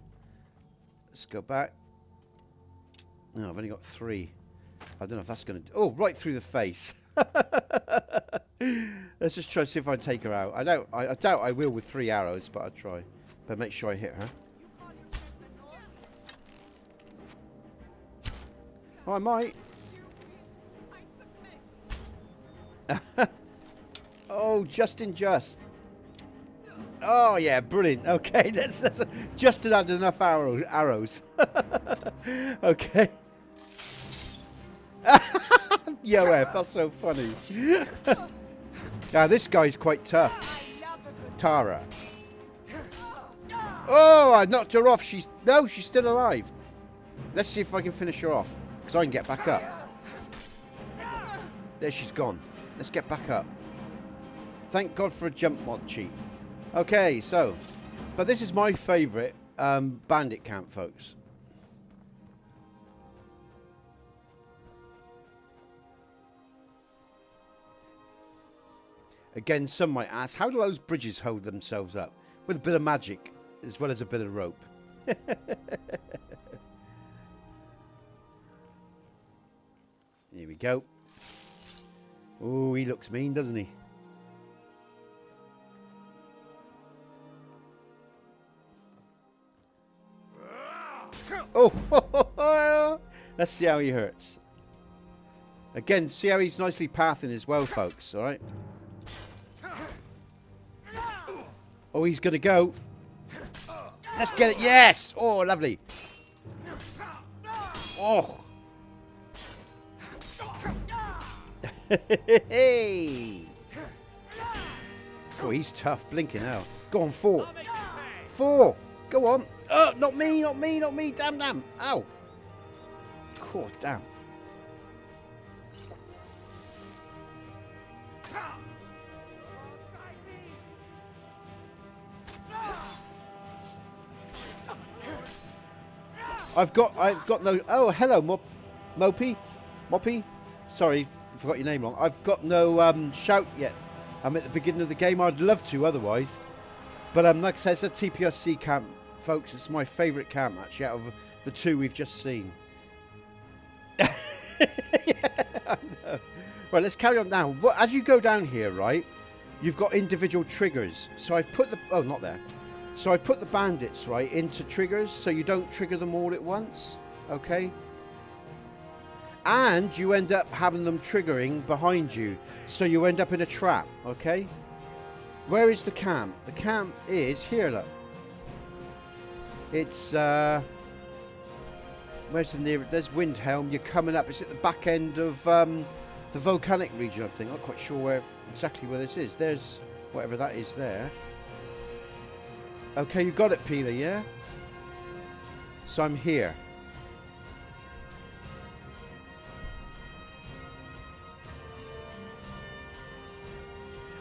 Let's go back. No, I've only got 3. I don't know if that's going to... Oh, right through the face. Let's just try to see if I can take her out. I doubt I will with 3 arrows, but I'll try. But make sure I hit her. Oh, I might. Oh, just. Oh, yeah, brilliant. Okay, that's Justin had enough arrows. Okay. Yo, F, that's so funny. Now, this guy's quite tough. Tara. Oh, I knocked her off. She's still alive. Let's see if I can finish her off, because I can get back up. There, she's gone. Let's get back up. Thank God for a jump mod cheat. Okay, so, but this is my favourite bandit camp, folks. Again, some might ask, how do those bridges hold themselves up? With a bit of magic, as well as a bit of rope. Here we go. Oh, he looks mean, doesn't he? Oh, let's see how he hurts. Again, see how he's nicely pathing as well, folks, alright? Oh, he's going to go. Let's get it. Yes! Oh, lovely. Oh. Hey. Oh, he's tough. Blinking out. Go on, 4. 4. Go on. Oh, not me, not me, not me. Damn, damn. Ow. Oh, damn. I've got no... Oh, hello, Moppy. Sorry, forgot your name wrong. I've got no shout yet. I'm at the beginning of the game. I'd love to otherwise. But like I said, it's a TPOSC camp, folks. It's my favourite camp, actually, out of the 2 we've just seen. Yeah, I know. Right, let's carry on now. As you go down here, right, you've got individual triggers. So I've put the... Oh, not there. So I've put the bandits, right, into triggers so you don't trigger them all at once, okay? And you end up having them triggering behind you, so you end up in a trap, okay? Where is the camp? The camp is here, look. It's, where's the nearest? There's Windhelm, you're coming up. It's at the back end of the volcanic region, I think. I'm not quite sure exactly where this is. There's whatever that is there. Okay, you got it, Peeler, yeah? So I'm here.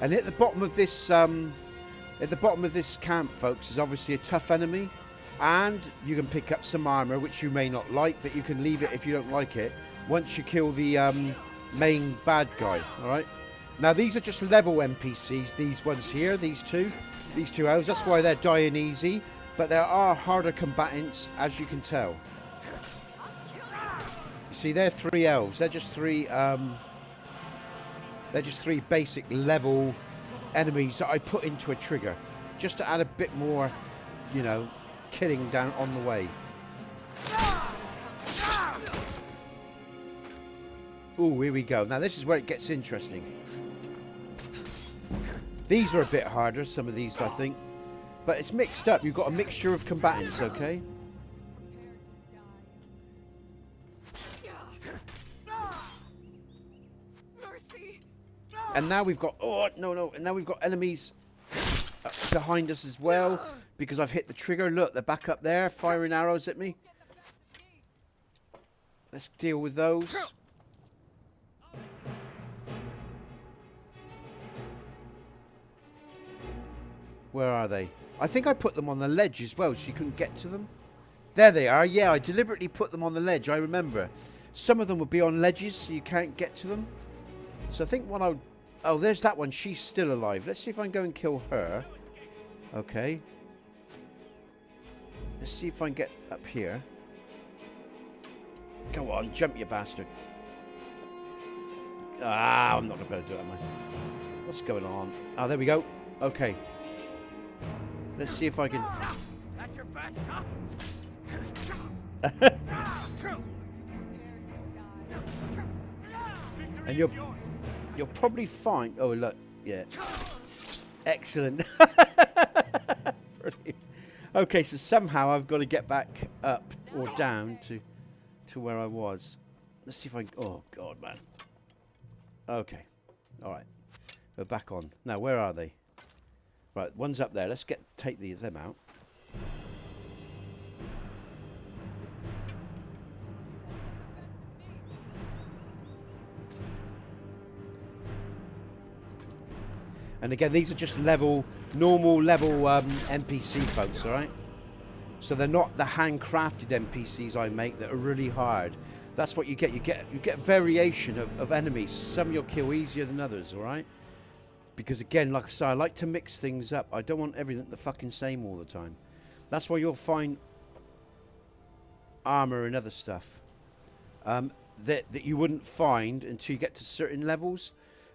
And at the bottom of this camp, folks, is obviously a tough enemy, and you can pick up some armor, which you may not like, but you can leave it if you don't like it once you kill the main bad guy. All right. Now these are just level NPCs. These ones here, these two elves. That's why they're dying easy. But there are harder combatants, as you can tell. You see, they're 3 elves. They're just three. They're just 3 basic level enemies that I put into a trigger, just to add a bit more, you know, killing down on the way. Oh, here we go. Now this is where it gets interesting. These are a bit harder, some of these, I think. But it's mixed up. You've got a mixture of combatants, okay? And now we've got... Oh, no. And now we've got enemies behind us as well. Because I've hit the trigger. Look, they're back up there, firing arrows at me. Let's deal with those. Where are they? I think I put them on the ledge as well, so you couldn't get to them. There they are. Yeah, I deliberately put them on the ledge. I remember. Some of them would be on ledges, so you can't get to them. So I think what I'll... Oh, there's that one. She's still alive. Let's see if I can go and kill her. Okay. Let's see if I can get up here. Go on, jump, you bastard. Ah, I'm not going to be able to do it, am I? What's going on? Oh, there we go. Okay. Let's see if I can... That's your best, huh? And you'll probably find... Oh, look. Yeah. Excellent. Brilliant. Okay, so somehow I've got to get back up or down to where I was. Let's see if I can... Oh, God, man. Okay. All right. We're back on. Now, where are they? Right, one's up there. Let's take them out. And again, these are just normal level NPC folks, all right? So they're not the handcrafted NPCs I make that are really hard. That's what you get. You get variation of enemies. Some you'll kill easier than others, all right? Because again, like I say, I like to mix things up. I don't want everything the fucking same all the time. That's why you'll find armor and other stuff that you wouldn't find until you get to certain levels.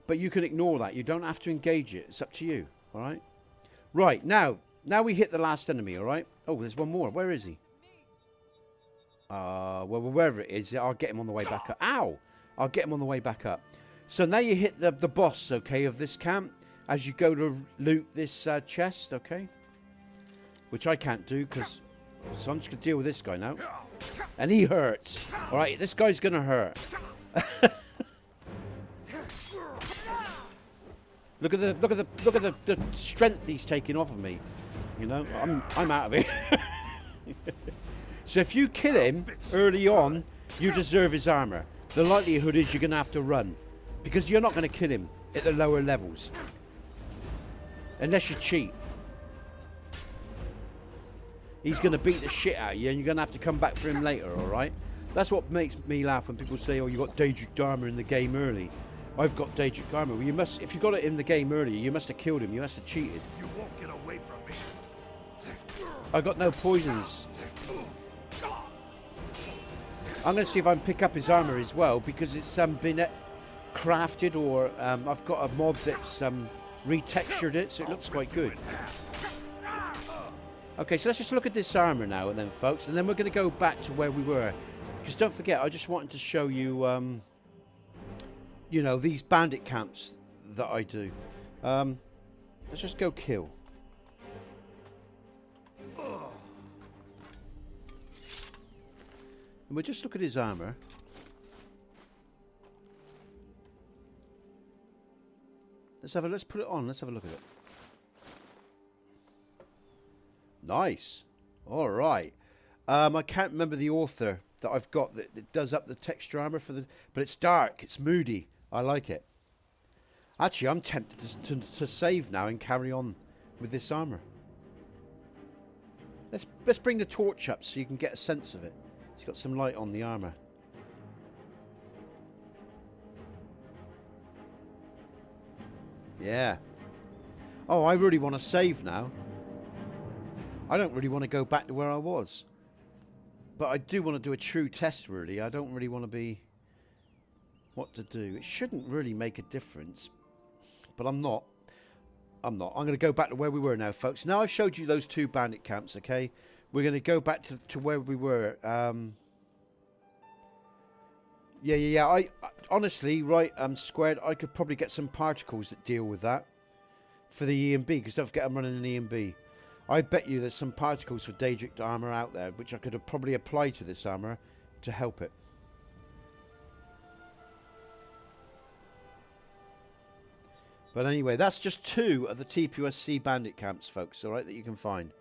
But you can ignore that. You don't have to engage it. It's up to you. All right? Right, now we hit the last enemy, all right? Oh, there's one more. Where is he? Well, wherever it is, I'll get him on the way back up. Ow! I'll get him on the way back up. So now you hit the boss, okay, of this camp as you go to loot this chest, okay? Which I can't do because... So I'm just going to deal with this guy now. And he hurts. All right, this guy's going to hurt. Look at the strength he's taking off of me. You know, I'm out of it. So if you kill him early on, you deserve his armor. The likelihood is you're going to have to run. Because you're not going to kill him at the lower levels. Unless you cheat. He's going to beat the shit out of you and you're going to have to come back for him later, alright? That's what makes me laugh when people say, oh, you got Daedric armor in the game early. I've got Daedric armor. Well, you must, if you got it in the game earlier, you must have killed him. You must have cheated. You won't get away from me. I got no poisons. I'm going to see if I can pick up his armor as well, because it's been crafted, or I've got a mod that's retextured it, so it looks quite good. Okay, so let's just look at this armor now and then, folks, and then we're going to go back to where we were. Because don't forget, I just wanted to show you, you know, these bandit camps that I do. Let's just go kill. And we'll just look at his armor. Let's put it on. Let's have a look at it. Nice. All right. I can't remember the author that I've got that does up the texture armor for the, but it's dark. It's moody. I like it. Actually, I'm tempted to save now and carry on with this armor. Let's bring the torch up so you can get a sense of it. It's got some light on the armor. Yeah. Oh, I really want to save now. I don't really want to go back to where I was. But I do want to do a true test, really. I don't really want to be... What to do. It shouldn't really make a difference. But I'm not. I'm going to go back to where we were now, folks. Now I've showed you those 2 bandit camps, okay? We're going to go back to where we were. Yeah. I honestly, right, Squared, I could probably get some particles that deal with that for the E and B, because don't forget I'm running an E and B. I bet you there's some particles for Daedric armor out there, which I could have probably applied to this armor to help it. But anyway, that's just 2 of the TPOSC bandit camps, folks, all right, that you can find.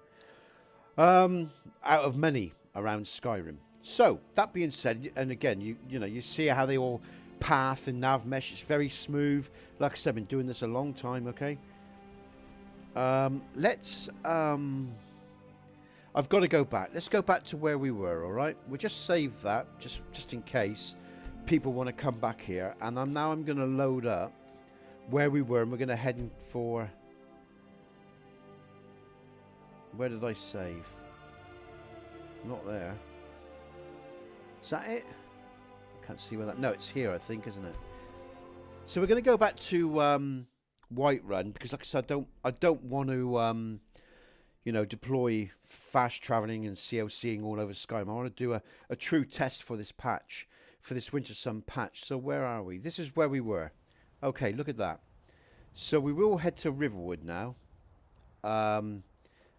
Out of many around Skyrim. So, that being said, and again, you know, you see how they all path and nav mesh. It's very smooth. Like I said, I've been doing this a long time, okay? I've got to go back. Let's go back to where we were, all right? We'll just save that, just in case people want to come back here. And I'm going to load up where we were, and we're going to head in for... Where did I save? Not there. Is that it? Can't see where that... No, it's here, I think, isn't it? So we're going to go back to Whiterun, because like I said, I don't want to, you know, deploy fast traveling and COCing all over Skyrim. I want to do a true test for this patch, for this WINTERSUN patch. So where are we? This is where we were. Okay, look at that. So we will head to Riverwood now. And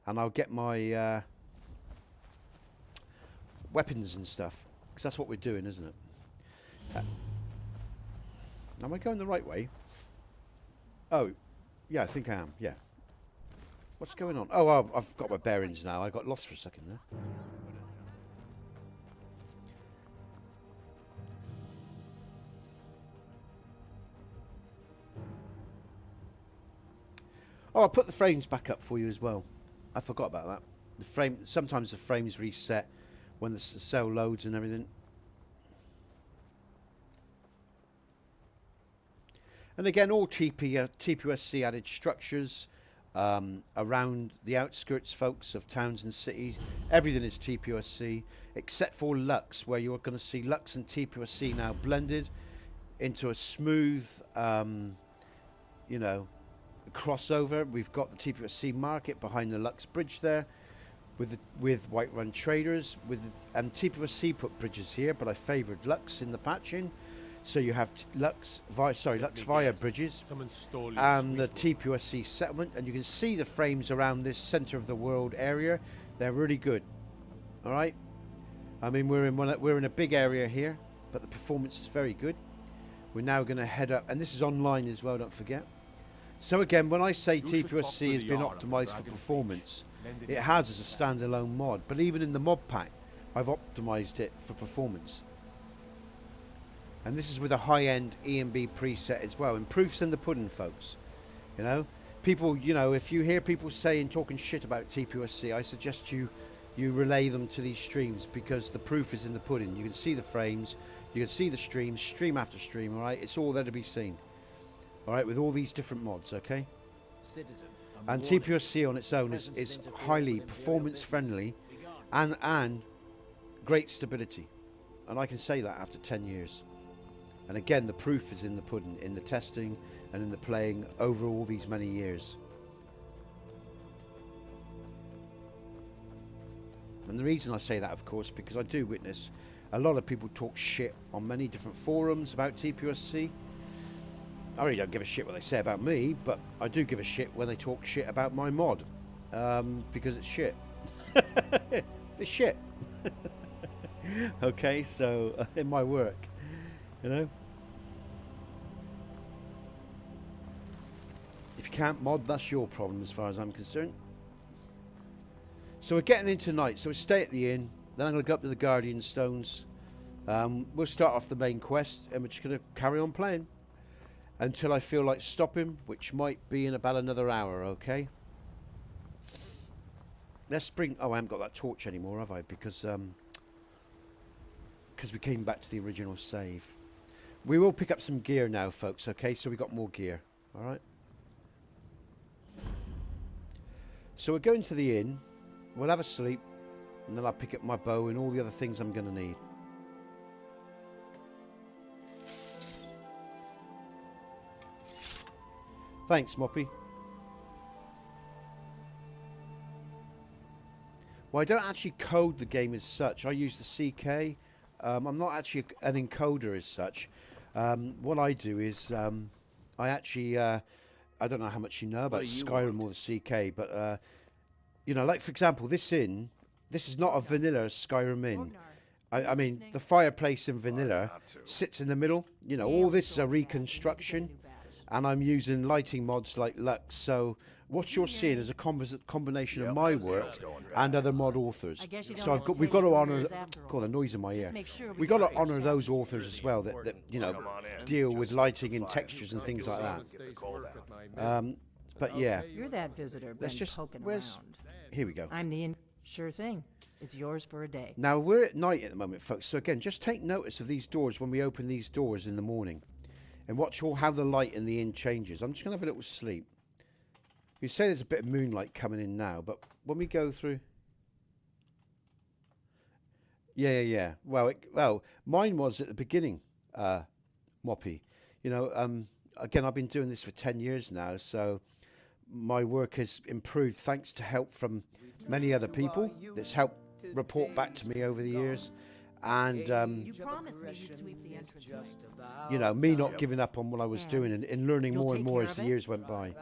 I'll get my weapons and stuff. Because that's what we're doing, isn't it? Am I going the right way? Oh, yeah, I think I am. Yeah. What's going on? Oh, I've got my bearings now. I got lost for a second there. Oh, I'll put the frames back up for you as well. I forgot about that. The frame. Sometimes the frames reset when the cell loads and everything. And again, all TPOSC added structures around the outskirts, folks, of towns and cities. Everything is TPOSC, except for Lux, where you're going to see Lux and TPOSC now blended into a smooth, you know, crossover. We've got the TPOSC market behind the Lux bridge there, with Whiterun traders, and TPOSC put bridges here, but I favoured Lux in the patching. So you have Lux via bridges and the TPOSC settlement, and you can see the frames around this centre of the world area. They're really good. All right. I mean, we're in a big area here, but the performance is very good. We're now going to head up, and this is online as well. Don't forget. So again, when I say TPOSC has been optimised for performance, it has as a standalone mod. But even in the mod pack, I've optimised it for performance. And this is with a high-end E&B preset as well. And proof's in the pudding, folks. You know, people, you know, if you hear people talking shit about TPOSC, I suggest you relay them to these streams, because the proof is in the pudding. You can see the frames, you can see the streams, stream after stream, all right? It's all there to be seen. All right, with all these different mods, okay? Citizen, and TPOSC on its own is highly performance-friendly and great stability. And I can say that after 10 years. And again, the proof is in the pudding, in the testing and in the playing over all these many years. And the reason I say that, of course, because I do witness a lot of people talk shit on many different forums about TPOSC. I really don't give a shit what they say about me, but I do give a shit when they talk shit about my mod. Because it's shit. It's shit. Okay, so in my work, you know. If you can't mod, that's your problem as far as I'm concerned. So we're getting into night, so we'll stay at the inn. Then I'm going to go up to the Guardian Stones. We'll start off the main quest, and we're just going to carry on playing. until I feel like stopping, which might be in about another hour, okay? Let's bring... Oh, I haven't got that torch anymore, have I? Because we came back to the original save. We will pick up some gear now, folks, okay? So we got more gear, all right? So we're going to the inn. We'll have a sleep, and then I'll pick up my bow and all the other things I'm going to need. Thanks, Moppy. Well, I don't actually code the game as such. I use the CK. I'm not actually an encoder as such. What I do is I actually... I don't know how much you know about Skyrim or the CK, but, you know, like, for example, this inn, this is not a vanilla Skyrim inn. I mean, the fireplace in vanilla sits in the middle. You know, all this is a reconstruction. And I'm using lighting mods like Lux. So what you're seeing is a combination of my work and other mod authors. So we've got to honour. God, the noise in my ear. We've got to honour those authors as well that you know deal with lighting and textures and things like that. But yeah, You're that visitor. let's just. Where's? Here we go. I'm the Sure thing. It's yours for a day. Now we're at night at the moment, folks. So again, just take notice of these doors when we open these doors in the morning. And watch how the light in the inn changes. I'm just going to have a little sleep. You say there's a bit of moonlight coming in now, but when we go through... Yeah. Well, mine was at the beginning, Moppy. You know, again, I've been doing this for 10 years now, so my work has improved thanks to help from many other people that's helped report back to me over the years. And You promised me you'd sweep the entrance. you know, me not giving up on what I was doing and learning more and more as the years went by.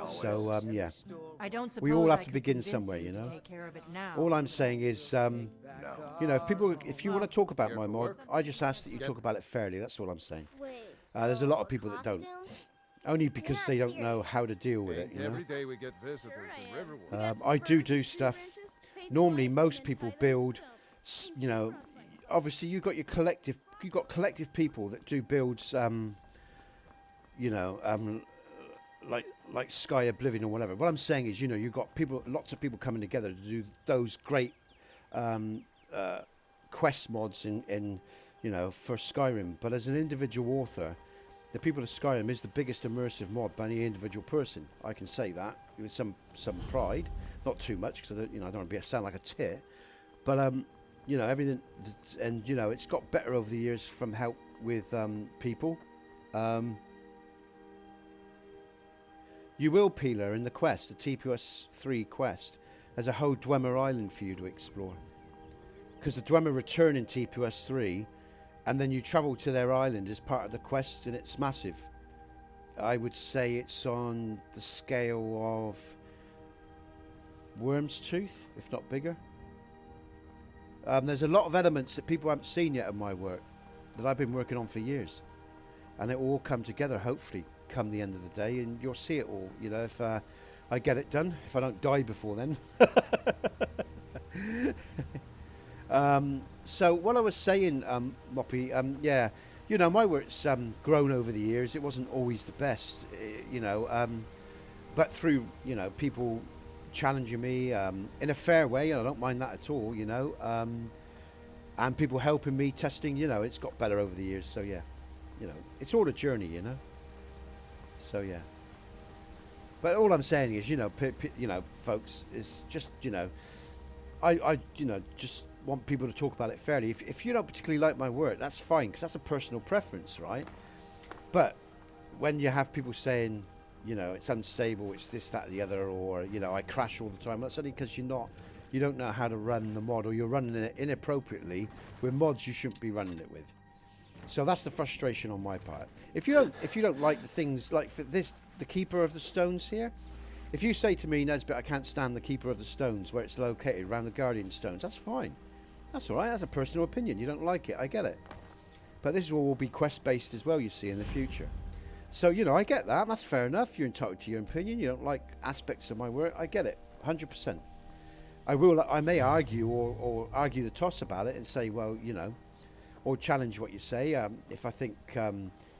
So yeah, I don't suppose we all have I to could begin convince somewhere, you you to know. take care of it now. All I'm saying is, you know, if you want to talk about my mod, I just ask that you talk about it fairly. That's all I'm saying. There's a lot of people that don't, only because they don't know how to deal with it. You know, Every day we get visitors in Riverwood. I do stuff. Normally, most people build, you know. Obviously, you got collective people that do builds, you know, like Sky Oblivion or whatever. What I'm saying is, you know, you've got lots of people coming together to do those great quest mods in you know, for Skyrim. But as an individual author, the People of Skyrim is the biggest immersive mod by any individual person. I can say that with some pride, not too much, because I don't want to sound like a tit, but you know, everything, and you know, it's got better over the years from help with people. You will, Peeler, in the quest, the TPOSC quest, there's a whole Deathmourn Island for you to explore. Because the Deathmourn return in TPOSC, and then you travel to their island as part of the quest, and it's massive. I would say it's on the scale of Worm's Tooth, if not bigger. There's a lot of elements that people haven't seen yet of my work that I've been working on for years, and it will all come together hopefully come the end of the day, and you'll see it all, you know, if I get it done, if I don't die before then. So what I was saying, Moppy, yeah, you know, my work's grown over the years. It wasn't always the best, you know, but through, you know, people challenging me in a fair way, and I don't mind that at all, you know, and people helping me, testing, you know, it's got better over the years. So yeah, you know, it's all a journey, you know. So yeah, but all I'm saying is, you know, you know, folks, is just, you know, I you know, just want people to talk about it fairly. If you don't particularly like my work, that's fine, because that's a personal preference, right? But when you have people saying, you know, it's unstable, it's this, that, the other, or, you know, I crash all the time, that's only because you don't know how to run the mod, or you're running it inappropriately with mods you shouldn't be running it with. So that's the frustration on my part. If you don't like the things like for this, the Keeper of the Stones here, if you say to me, Nesbit, I can't stand the Keeper of the Stones where it's located around the Guardian Stones, that's fine. That's all right. That's a personal opinion. You don't like it, I get it. But this will all be quest based as well, you see, in the future. So, you know, I get that. That's fair enough. You're entitled to your opinion. You don't like aspects of my work. I get it, 100%. I may argue or argue the toss about it and say, well, you know, or challenge what you say. If I think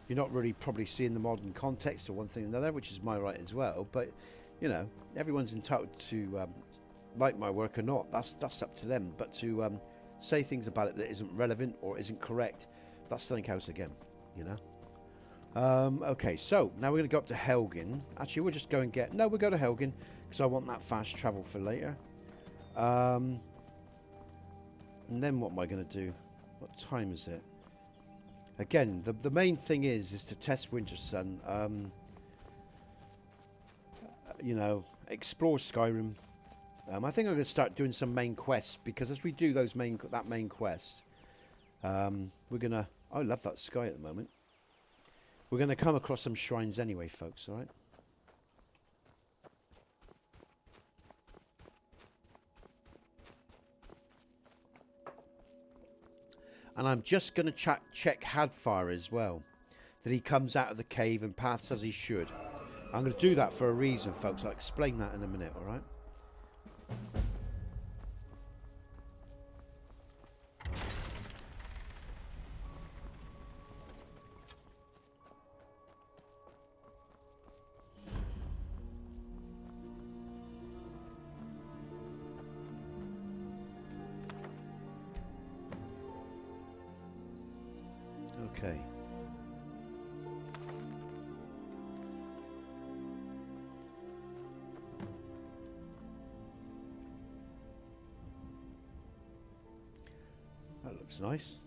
you're not really probably seeing the mod in context or one thing or another, which is my right as well. But, you know, everyone's entitled to like my work or not. That's up to them. But to say things about it that isn't relevant or isn't correct, that's something else again, you know. Okay, so now we're going to go up to Helgen. Actually, we'll just go and get... No, we'll go to Helgen because I want that fast travel for later. And then what am I going to do? What time is it? Again, the main thing is to test WINTERSUN. You know, explore Skyrim. I think I'm going to start doing some main quests because as we do that main quest, we're going to... I love that sky at the moment. We're going to come across some shrines anyway, folks, all right? And I'm just going to check Hadfire as well, that he comes out of the cave and paths as he should. I'm going to do that for a reason, folks. I'll explain that in a minute, all right? Okay. That looks nice.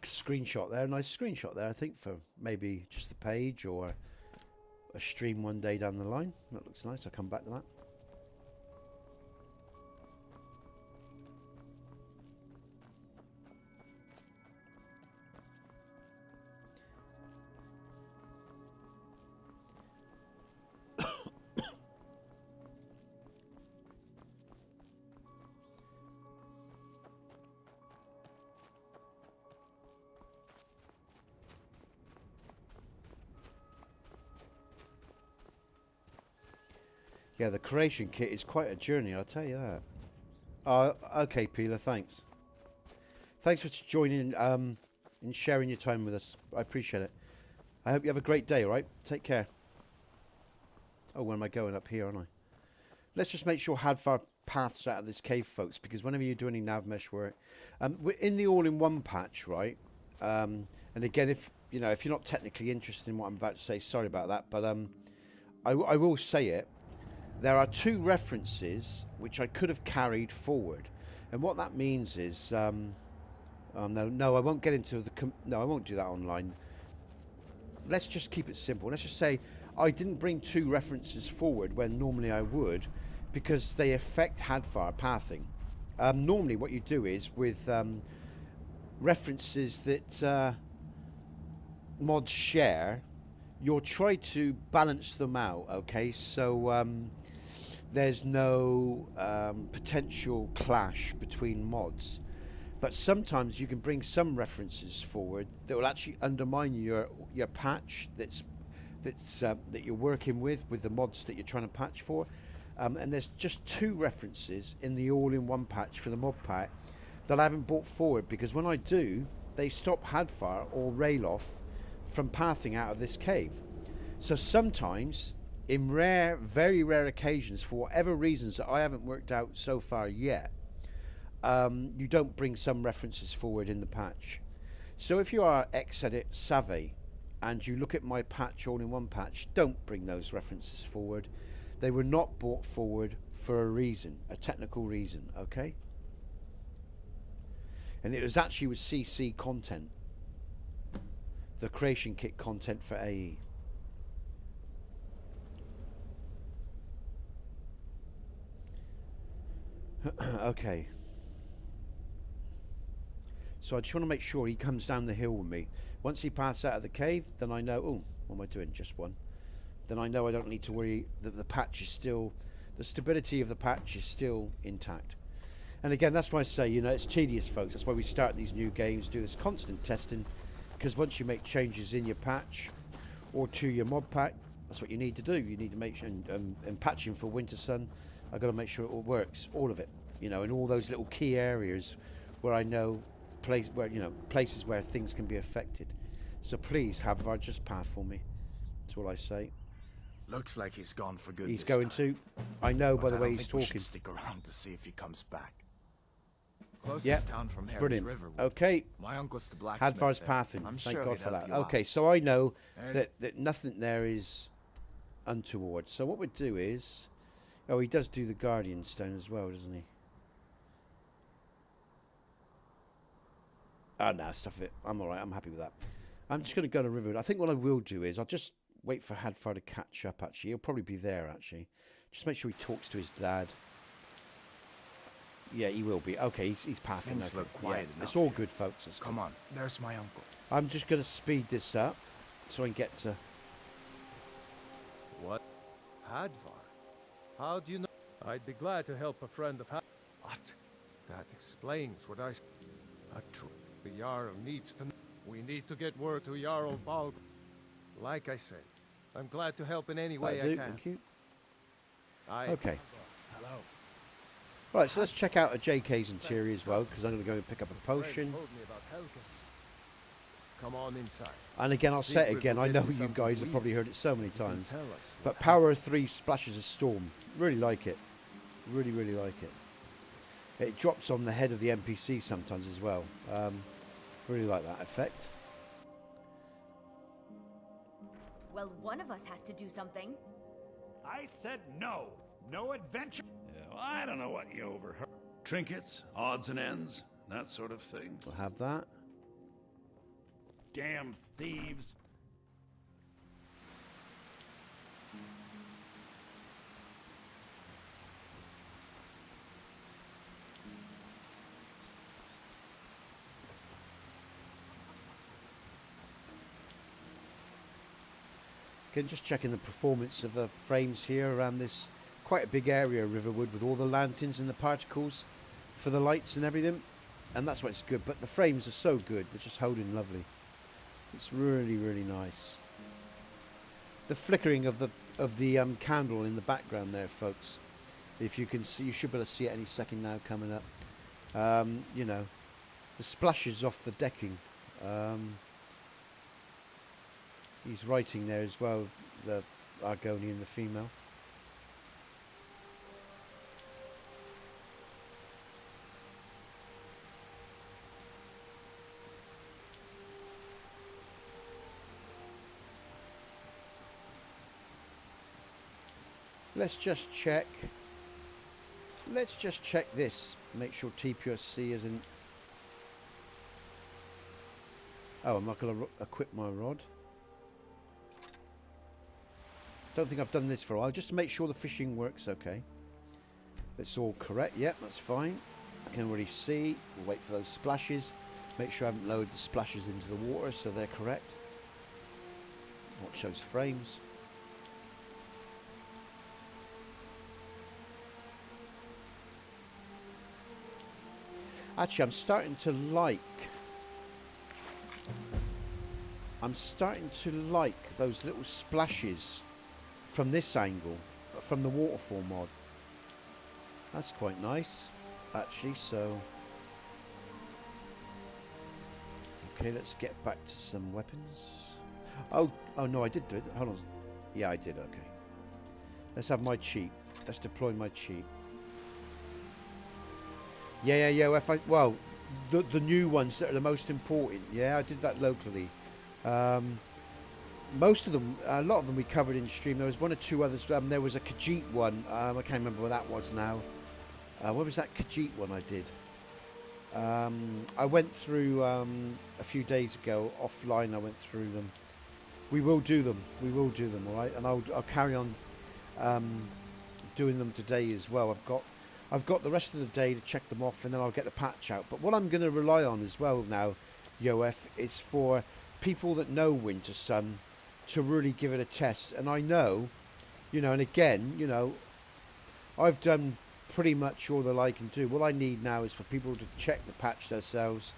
Screenshot there, nice screenshot there, I think, for maybe just the page or a stream one day down the line. That looks nice. I'll come back to that. Yeah, the creation kit is quite a journey, I'll tell you that. Okay, Peeler, thanks. Thanks for joining and sharing your time with us. I appreciate it. I hope you have a great day, all right? Take care. Oh, where am I going? Up here, aren't I? Let's just make sure Hadfar paths out of this cave, folks, because whenever you do any nav mesh work... we're in the all-in-one patch, right? And again, if you're not technically interested in what I'm about to say, sorry about that, but I will say it. There are two references which I could have carried forward, and what that means is, no, I won't get into the. No, I won't do that online. Let's just keep it simple. Let's just say I didn't bring two references forward when normally I would, because they affect Hadfar pathing. Normally, what you do is with references that mods share, you'll try to balance them out. Okay, so. There's no potential clash between mods, but sometimes you can bring some references forward that will actually undermine your patch that you're working with the mods that you're trying to patch for. And there's just two references in the all-in-one patch for the mod pack that I haven't brought forward because when I do, they stop Hadfar or Rayloff from pathing out of this cave. So sometimes, in very rare occasions, for whatever reasons that I haven't worked out so far yet, you don't bring some references forward in the patch. So if you are Xedit savvy and you look at my patch, all-in-one patch, don't bring those references forward. They were not brought forward for a reason, a technical reason, okay? And it was actually with CC content, the creation kit content for AE. Okay. So I just want to make sure he comes down the hill with me. Once he passes out of the cave, then I know... Oh, what am I doing? Just one. Then I know I don't need to worry that the patch is still... The stability of the patch is still intact. And again, that's why I say, it's tedious, folks. That's why we start these new games, do this constant testing. Because once you make changes in your patch or to your mod pack, that's what you need to do. You need to make sure... And patching for WINTERSUN, I've got to make sure it all works. All of it. In all those little key areas where I know places where things can be affected. So please have our just path for me. That's all I say. Looks like he's gone for good. He's going to. I know by the way he's We talking. should stick around to see if he comes back. Closest Yeah, town from here brilliant. is Riverwood. Okay, My uncle's the blacksmith. Hadvar's there. pathing. I'm Thank sure God he'd for help that. you out. Okay, so I know It's- that nothing there is untoward. So what we'd do is, oh, he does do the Guardian Stone as well, doesn't he? Oh no, stuff it. I'm all right. I'm happy with that. I'm just going to go to Riverwood. I think what I will do is I'll just wait for Hadvar to catch up. Actually, he'll probably be there. Actually, just make sure he talks to his dad. Yeah, he will be. Okay, he's pathing. Things Okay. look quiet It's enough all here. good, folks. It's Come on, there's my uncle. I'm just going to speed this up so I can get to... What? Hadvar? How do you know? I'd be glad to help a friend of What? That explains what I... The Jarl needs to know. We need to get word to Jarl Balg. Like I said, I'm glad to help in any way I can. Thank you. I... Okay. Hello. Right, so let's check out a JK's interior as well, because I'm going to go and pick up a potion. Told me about helping. Come on inside. And again, I'll say it Secret again. will I get know you you something guys to have probably eat. heard it so many You can times. tell us But what Power of 3 splashes of storm. Really like it. Really, really like it. It drops on the head of the NPC sometimes as well. Really like that effect. Well, one of us has to do something. I said no. No adventure. Yeah, well, I don't know what you overheard. Trinkets, odds and ends, that sort of thing. We'll have that. Damn thieves. Again, just checking the performance of the frames here around this quite a big area of Riverwood with all the lanterns and the particles for the lights and everything. And that's why it's good. But the frames are so good. They're just holding lovely. It's really, really nice. The flickering of the candle in the background there, folks. If you can see, you should be able to see it any second now coming up. You know, the splashes off the decking. He's writing there as well, the Argonian, the female. Let's just check. Let's just check this. Make sure TPOSC isn't... Oh, I'm not going to equip my rod. Don't think I've done this for a while. Just to make sure the fishing works okay. It's all correct. Yep, that's fine. I can already see. We'll wait for those splashes. Make sure I haven't lowered the splashes into the water so they're correct. Watch those frames. Actually, I'm starting to like those little splashes from this angle, from the waterfall mod. That's quite nice, actually. So, okay, let's get back to some weapons. Oh no, I did do it. Hold on. Yeah, I did. Okay. Let's have my cheat. Let's deploy my cheat. Yeah. Well, the new ones that are the most important. Yeah, I did that locally. Most of them, a lot of them we covered in stream. There was one or two others. There was a Khajiit one. I can't remember what that was now. What was that Khajiit one I did? I went through a few days ago offline. I went through them. We will do them. We will do them. All right, and I'll carry on doing them today as well. I've got the rest of the day to check them off, and then I'll get the patch out. But what I'm going to rely on as well now, Yoef, is for people that know WINTERSUN to really give it a test. And I know, and again, I've done pretty much all that I can do. What I need now is for people to check the patch themselves,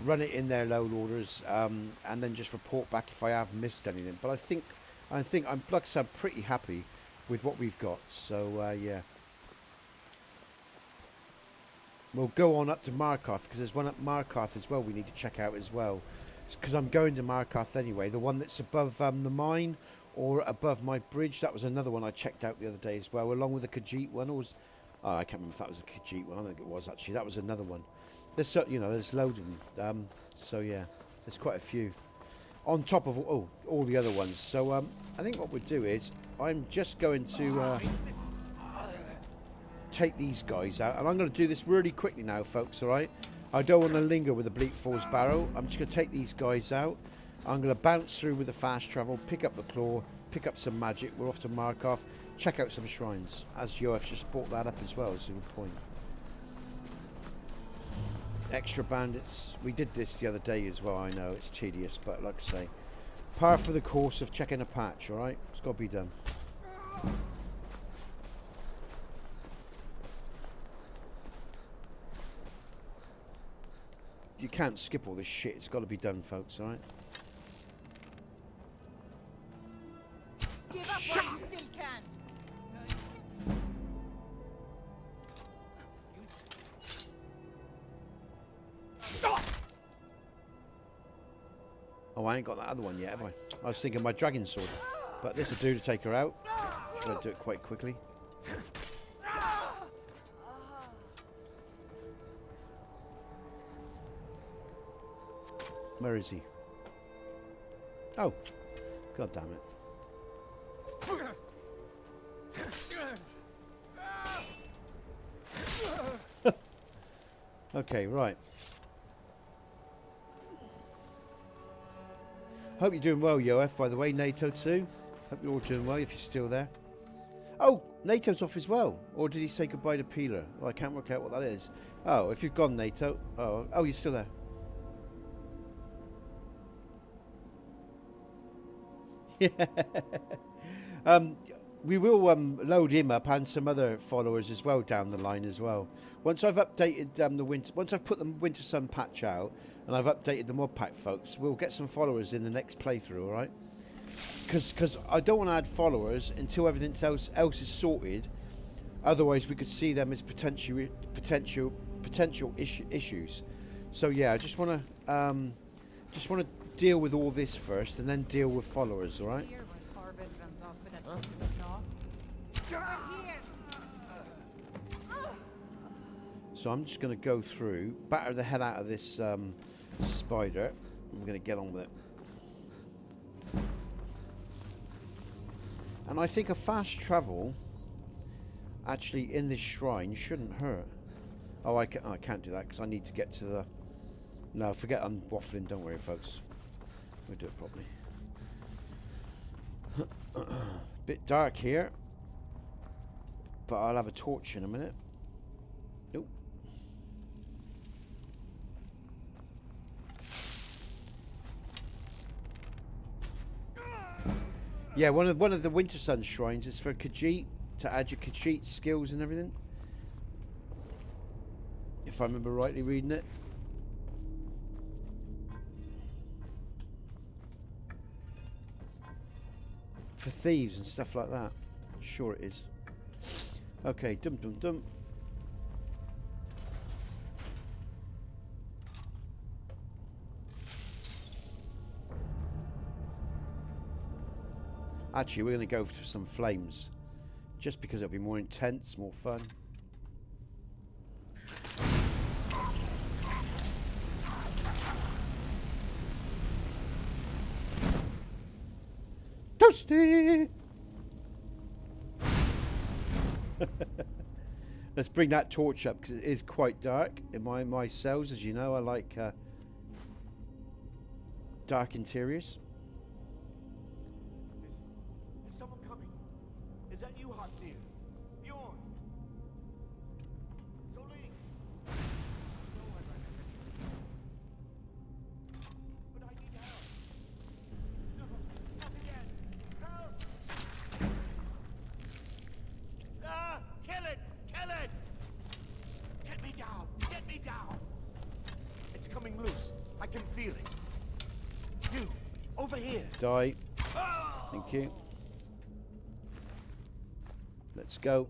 run it in their load orders, and then just report back if I have missed anything. But I think I'm pretty happy with what we've got. So yeah. we'll go on up to Markarth, because there's one at Markarth as well we need to check out as well. Because I'm going to Markarth anyway. The one that's above the mine or above my bridge. That was another one I checked out the other day as well, along with the Khajiit one. Or was, oh, I can't remember if that was a Khajiit one. I think it was actually. That was another one. There's there's loads of them. So yeah, there's quite a few. On top of all the other ones. So I think what we'll do is I'm just going to take these guys out, and I'm going to do this really quickly now, folks. All right. I don't want to linger with the Bleak Falls Barrow. I'm just going to take these guys out. I'm going to bounce through with the fast travel, pick up the claw, pick up some magic. We're off to Markarth, check out some shrines. As Yoef just brought that up as well, it's a good point. Extra bandits. We did this the other day as well, I know. It's tedious, but like I say, par for the course of checking a patch, alright? It's got to be done. You can't skip all this shit. It's got to be done, folks, alright? Give up while you still can. Oh, I ain't got that other one yet, have I? I was thinking my dragon sword. But this will do to take her out. I'm going to do it quite quickly. Where is he? Oh. God damn it. Okay, right. Hope you're doing well, Yoef, by the way. NATO too. Hope you're all doing well if you're still there. Oh, NATO's off as well. Or did he say goodbye to Peeler? Well, I can't work out what that is. Oh, if you've gone, NATO. Oh, you're still there. Yeah. We will load him up and some other followers as well down the line as well. Once I've updated once I've put the WINTERSUN patch out and I've updated the mod pack, folks, we'll get some followers in the next playthrough, all right? Because I don't want to add followers until everything else is sorted. Otherwise, we could see them as potential issues. So yeah, I just want to deal with all this first and then deal with followers, all right? So I'm just going to go through, batter the hell out of this spider. I'm going to get on with it. And I think a fast travel actually in this shrine shouldn't hurt. Oh, I can't do that because I need to get to the... No, forget I'm waffling. Don't worry, folks. We'll do it properly. Bit dark here, but I'll have a torch in a minute. Nope. Yeah, one of the WINTERSUN shrines is for Khajiit, to add your Khajiit skills and everything. If I remember rightly reading it. For thieves and stuff like that. Sure it is. Okay, dum dum dum. Actually, we're going to go for some flames. Just because it'll be more intense, more fun. Toasty! Let's bring that torch up because it is quite dark in my cells. As you know, I like dark interiors. Is someone coming? Is that you, Hotnir? Bjorn? Zoling? But I need help. No, not again. Help! Ah! Kill it! Kill it! Get me down! Get me down! It's coming loose. I can feel it. You, over here. Die. Thank you. Let's go.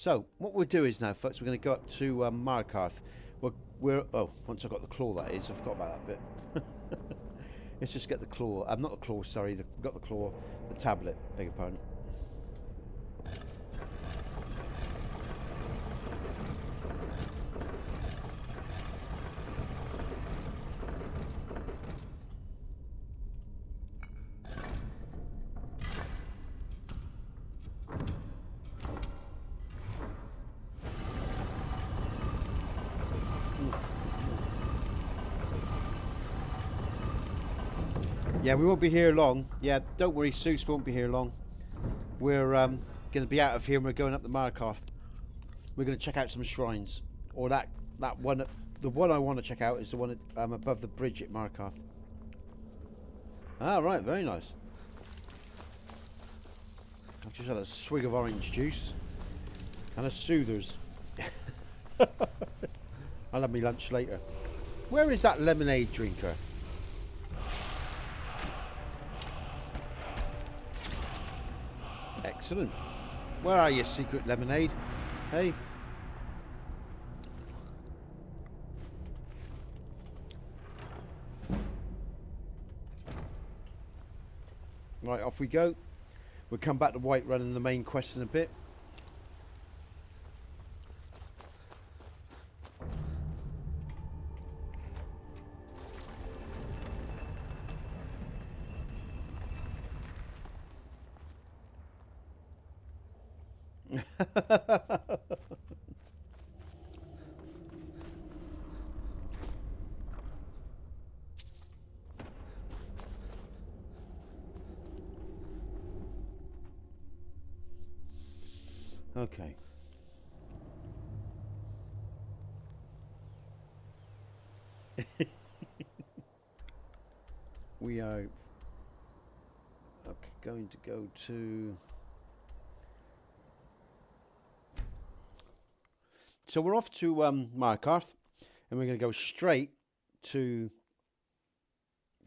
So what we'll do is now, folks, we're going to go up to Markarth. Oh, once I've got the claw, that is. I forgot about that bit. Let's just get the claw. Not the claw, sorry. We've got the claw. The tablet, beg your pardon. Yeah, we won't be here long. Yeah, don't worry, Seuss won't be here long. We're going to be out of here and we're going up the Markarth. We're going to check out some shrines. Or that one, the one I want to check out is the one above the bridge at Markarth. Ah, right, very nice. I've just had a swig of orange juice and a Soothers. I'll have my lunch later. Where is that lemonade drinker? Excellent. Where are you, secret lemonade? Hey. Right, off we go. We'll come back to Whiterun and the main quest in a bit. Okay. We are going to go to... So we're off to Markarth, and we're going to go straight to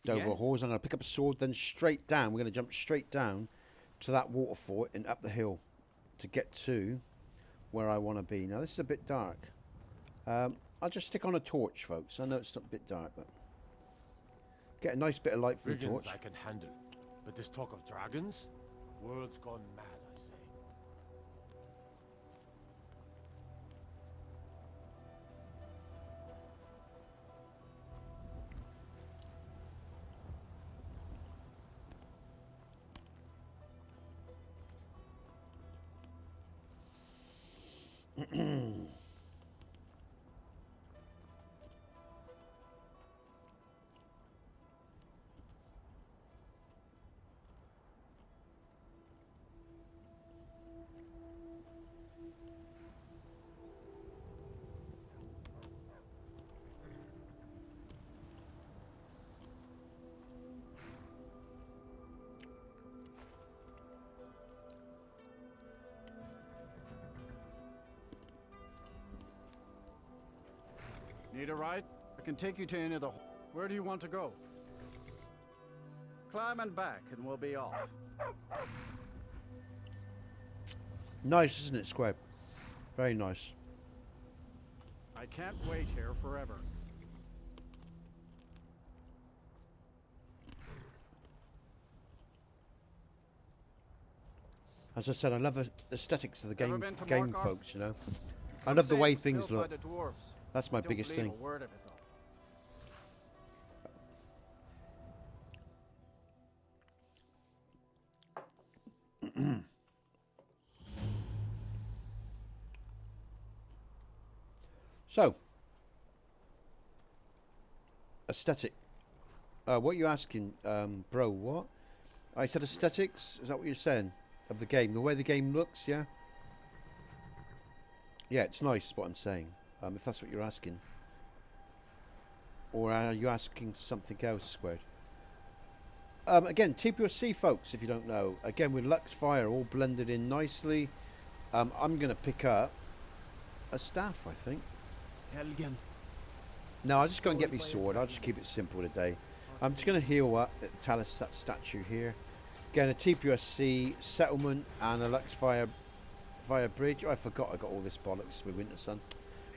Dover Halls. I'm going to pick up a sword, then straight down. We're going to jump straight down to that waterfall and up the hill to get to where I want to be. Now, this is a bit dark. I'll just stick on a torch, folks. I know it's not a bit dark, but get a nice bit of light from the torch. I can handle, but this talk of dragons, world's gone mad, I say. Need a ride? I can take you to any of the... Where do you want to go? Climb and back and we'll be off. Nice, isn't it, Squab? Very nice. I can't wait here forever. As I said, I love the aesthetics of the game, been to game Markarth? folks, you know. I love the way It's things built by look. the dwarves. That's my Don't biggest believe thing. a word of it, though. So, aesthetic. What are you asking, bro? What? I said aesthetics. Is that what you're saying of the game? The way the game looks, yeah. Yeah, it's nice. What I'm saying. If that's what you're asking, or are you asking something else, Squared? Again, TPOSC, folks. If you don't know, again with Lux Fire all blended in nicely. I'm gonna pick up a staff, I think. Helgen. No, I'll just go and get me sword. I'll just keep it simple today. I'm just going to heal up at the Talus statue here. Again, a TPOSC settlement and a Lux Fire via bridge. Oh, I forgot I got all this bollocks with WINTERSUN.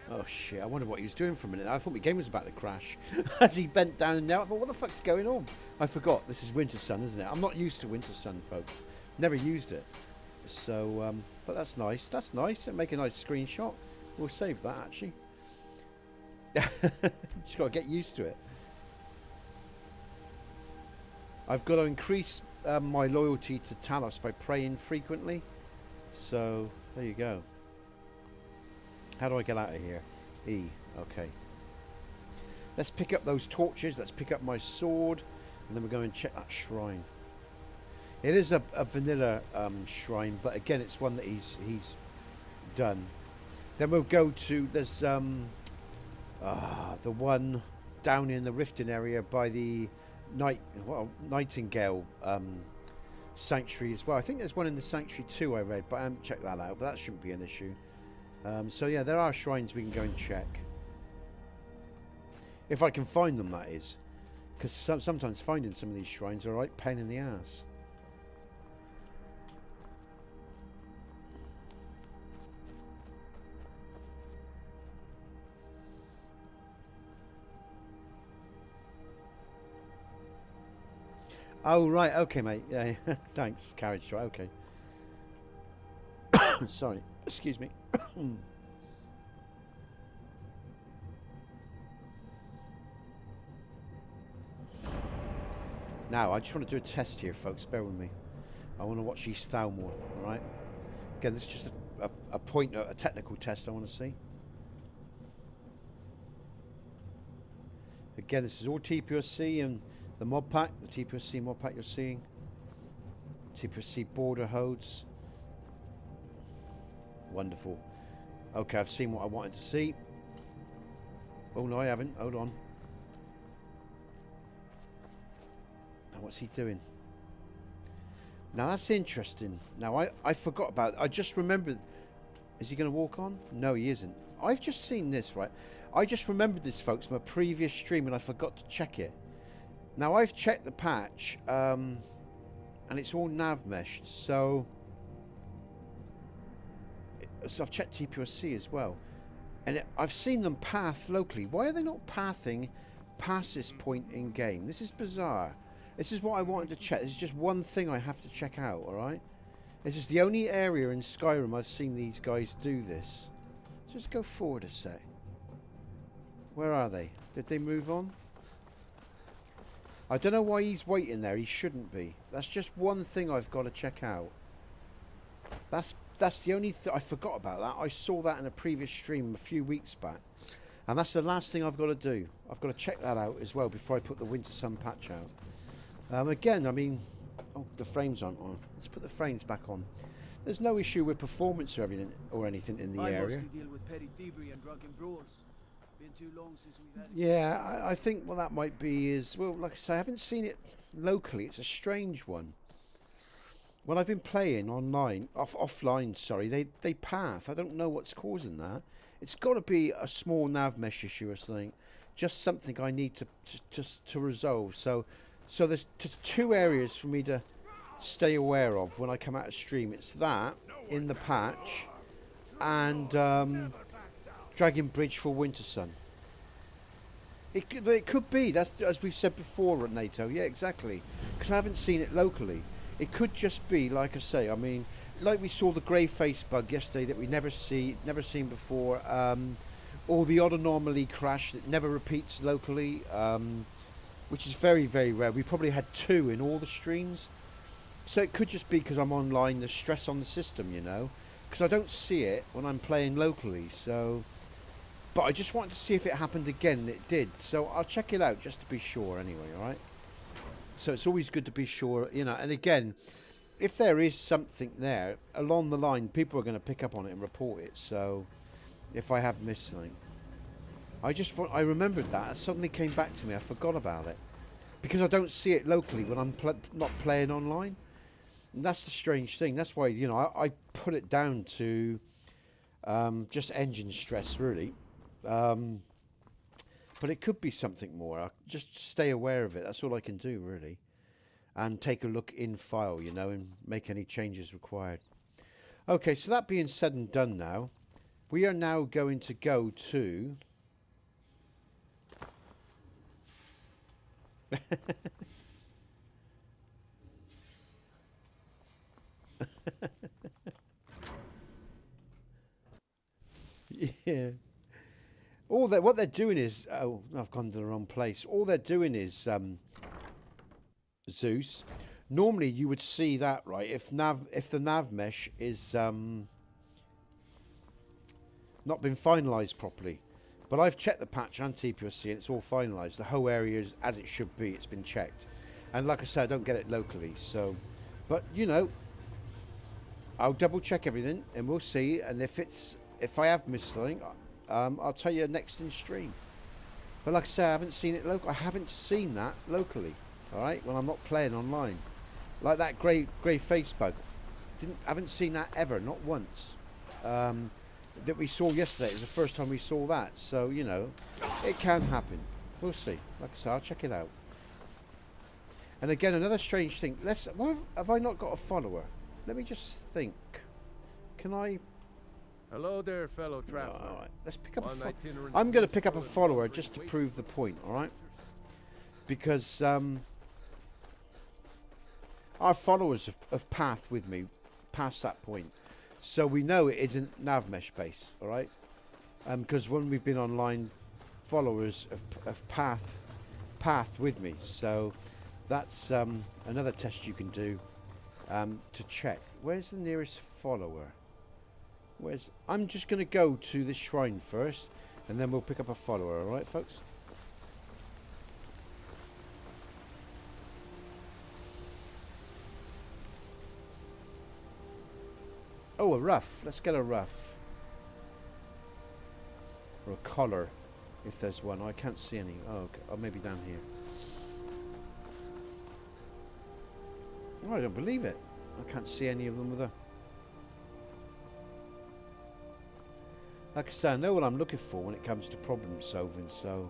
Oh shit, I wondered what he was doing for a minute. I thought my game was about to crash. As he bent down and down, I thought, what the fuck's going on? I forgot, this is WINTERSUN, isn't it? I'm not used to WINTERSUN, folks. Never used it. So, but that's nice. That's nice. And make a nice screenshot. We'll save that, actually. Just got to get used to it. I've got to increase my loyalty to Talos by praying frequently. So, there you go. How do I get out of here? E. Okay. Let's pick up those torches. Let's pick up my sword. And then we'll go and check that shrine. It is a vanilla shrine. But again, it's one that he's done. Then we'll go to... There's the one down in the Riften area by the Nightingale Sanctuary as well. I think there's one in the Sanctuary too, I read. But I haven't checked that out. But that shouldn't be an issue. So yeah, there are shrines we can go and check. If I can find them, that is. Because sometimes finding some of these shrines are a right pain in the ass. Oh, right. Okay, mate. Yeah, thanks, Carriage. Right, okay. Sorry. Excuse me. Now, I just want to do a test here, folks. Bear with me. I want to watch East Thalmor, alright? Again, this is just a technical test I want to see. Again, this is all TPOSC and the mod pack, the TPOSC mod pack you're seeing. TPOSC border hodes. Wonderful. Okay, I've seen what I wanted to see. Oh, no, I haven't. Hold on. Now, what's he doing? Now, that's interesting. Now, I forgot about it. I just remembered. Is he going to walk on? No, he isn't. I've just seen this, right? I just remembered this, folks, from a previous stream, and I forgot to check it. Now, I've checked the patch, and it's all nav meshed, so I've checked TPOSC as well, and I've seen them path locally. Why are they not pathing past this point in game? This is bizarre. This is what I wanted to check. This is just one thing I have to check out, alright? This is the only area in Skyrim I've seen these guys do this. Let's just go forward a sec. Where are they? Did they move on? I don't know why he's waiting there. He shouldn't be. That's just one thing I've got to check out. That's the only thing. I forgot about that. I saw that in a previous stream a few weeks back. And that's the last thing I've got to do. I've got to check that out as well before I put the WINTERSUN patch out. Again, I mean... Oh, the frames aren't on. Let's put the frames back on. There's no issue with performance or anything in the area. I mostly deal with petty thievery and drunken brawls. Been too long since we've had... Yeah, I think what that might be is... Well, like I say, I haven't seen it locally. It's a strange one. When I've been playing online... Offline, sorry. They path. I don't know what's causing that. It's got to be a small nav mesh issue or something. Just something I need to resolve. So there's just two areas for me to stay aware of when I come out of stream. It's that in the patch and Dragon Bridge for WINTERSUN. It could be. That's as we've said before at NATO. Yeah, exactly. Because I haven't seen it locally. It could just be, like I say. I mean, like we saw the grey face bug yesterday that we never seen before. Or the odd anomaly crash that never repeats locally. Which is very, very rare. We probably had 2 in all the streams. So it could just be because I'm online, the stress on the system, you know. Because I don't see it when I'm playing locally. So, but I just wanted to see if it happened again, and it did. So I'll check it out just to be sure anyway, alright? So it's always good to be sure, you know. And again, if there is something there, along the line, people are going to pick up on it and report it. So, if I have missed something. I remembered that. It suddenly came back to me. I forgot about it. Because I don't see it locally when I'm not playing online. And that's the strange thing. That's why, you know, I put it down to just engine stress, really. But it could be something more. I'll just stay aware of it. That's all I can do, really. And take a look in file, you know, and make any changes required. Okay, so that being said and done now, we are now going to go to... yeah. What they're doing is... Oh, I've gone to the wrong place. All they're doing is... Zeus. Normally you would see that, right? If the nav mesh is not been finalised properly. But I've checked the patch and TPOSC and it's all finalised. The whole area is as it should be. It's been checked. And like I said, I don't get it locally. So, but you know, I'll double check everything and we'll see. And if I have missed something, I'll tell you next in stream. But like I said, I haven't seen it local. I haven't seen that locally. All right, when I'm not playing online, like that grey face bug, haven't seen that ever, not once. That we saw yesterday. It was the first time we saw that. So you know, it can happen. We'll see. Like I said, I'll check it out. And again, another strange thing. Have I not got a follower? Let me just think. Can I? Hello there, fellow traveler. All right, let's pick up I'm going to pick up a follower just to prove the point. All right, because our followers have pathed with me past that point. So we know it isn't nav mesh base, all right? Because when we've been online, followers have pathed with me. So that's another test you can do to check. Where's the nearest follower? I'm just going to go to this shrine first, and then we'll pick up a follower, all right, folks? Oh, a rough. Let's get a rough. Or a collar, if there's one. Oh, I can't see any. Oh, okay. Oh, maybe down here. Oh, I don't believe it. I can't see any of them with a... Like I say, I know what I'm looking for when it comes to problem solving, so...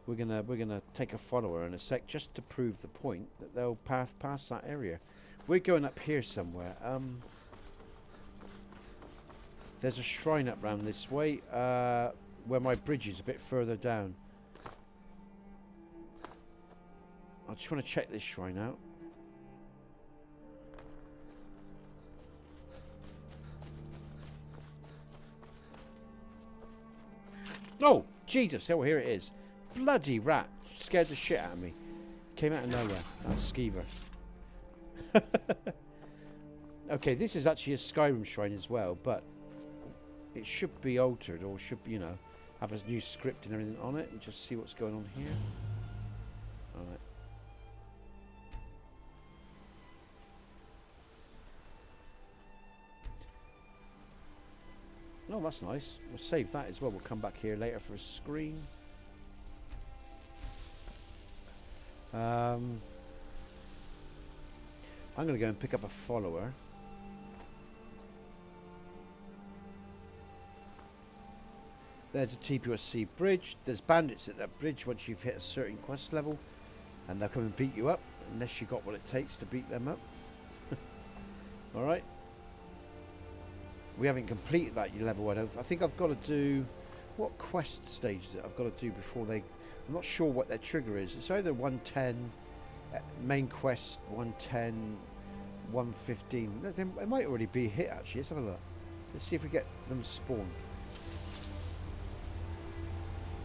We're gonna take a follower in a sec just to prove the point that they'll path past that area. We're going up here somewhere. There's a shrine up round this way, where my bridge is a bit further down. I just want to check this shrine out. Oh, Jesus! Oh, here it is. Bloody rat. Scared the shit out of me. Came out of nowhere. That skeever. Okay, this is actually a Skyrim shrine as well, but it should be altered, or should, you know, have a new script and everything on it, and just see what's going on here. Alright. Oh, that's nice. We'll save that as well. We'll come back here later for a screen. I'm going to go and pick up a follower. There's a TPOSC bridge. There's bandits at that bridge once you've hit a certain quest level, and they'll come and beat you up unless you've got what it takes to beat them up. Alright. We haven't completed that level. I think I've got to do... What quest stage is it I've got to do before they... I'm not sure what their trigger is. It's either 110, main quest 110, 115. It might already be hit, actually. Let's have a look. Let's see if we get them spawned.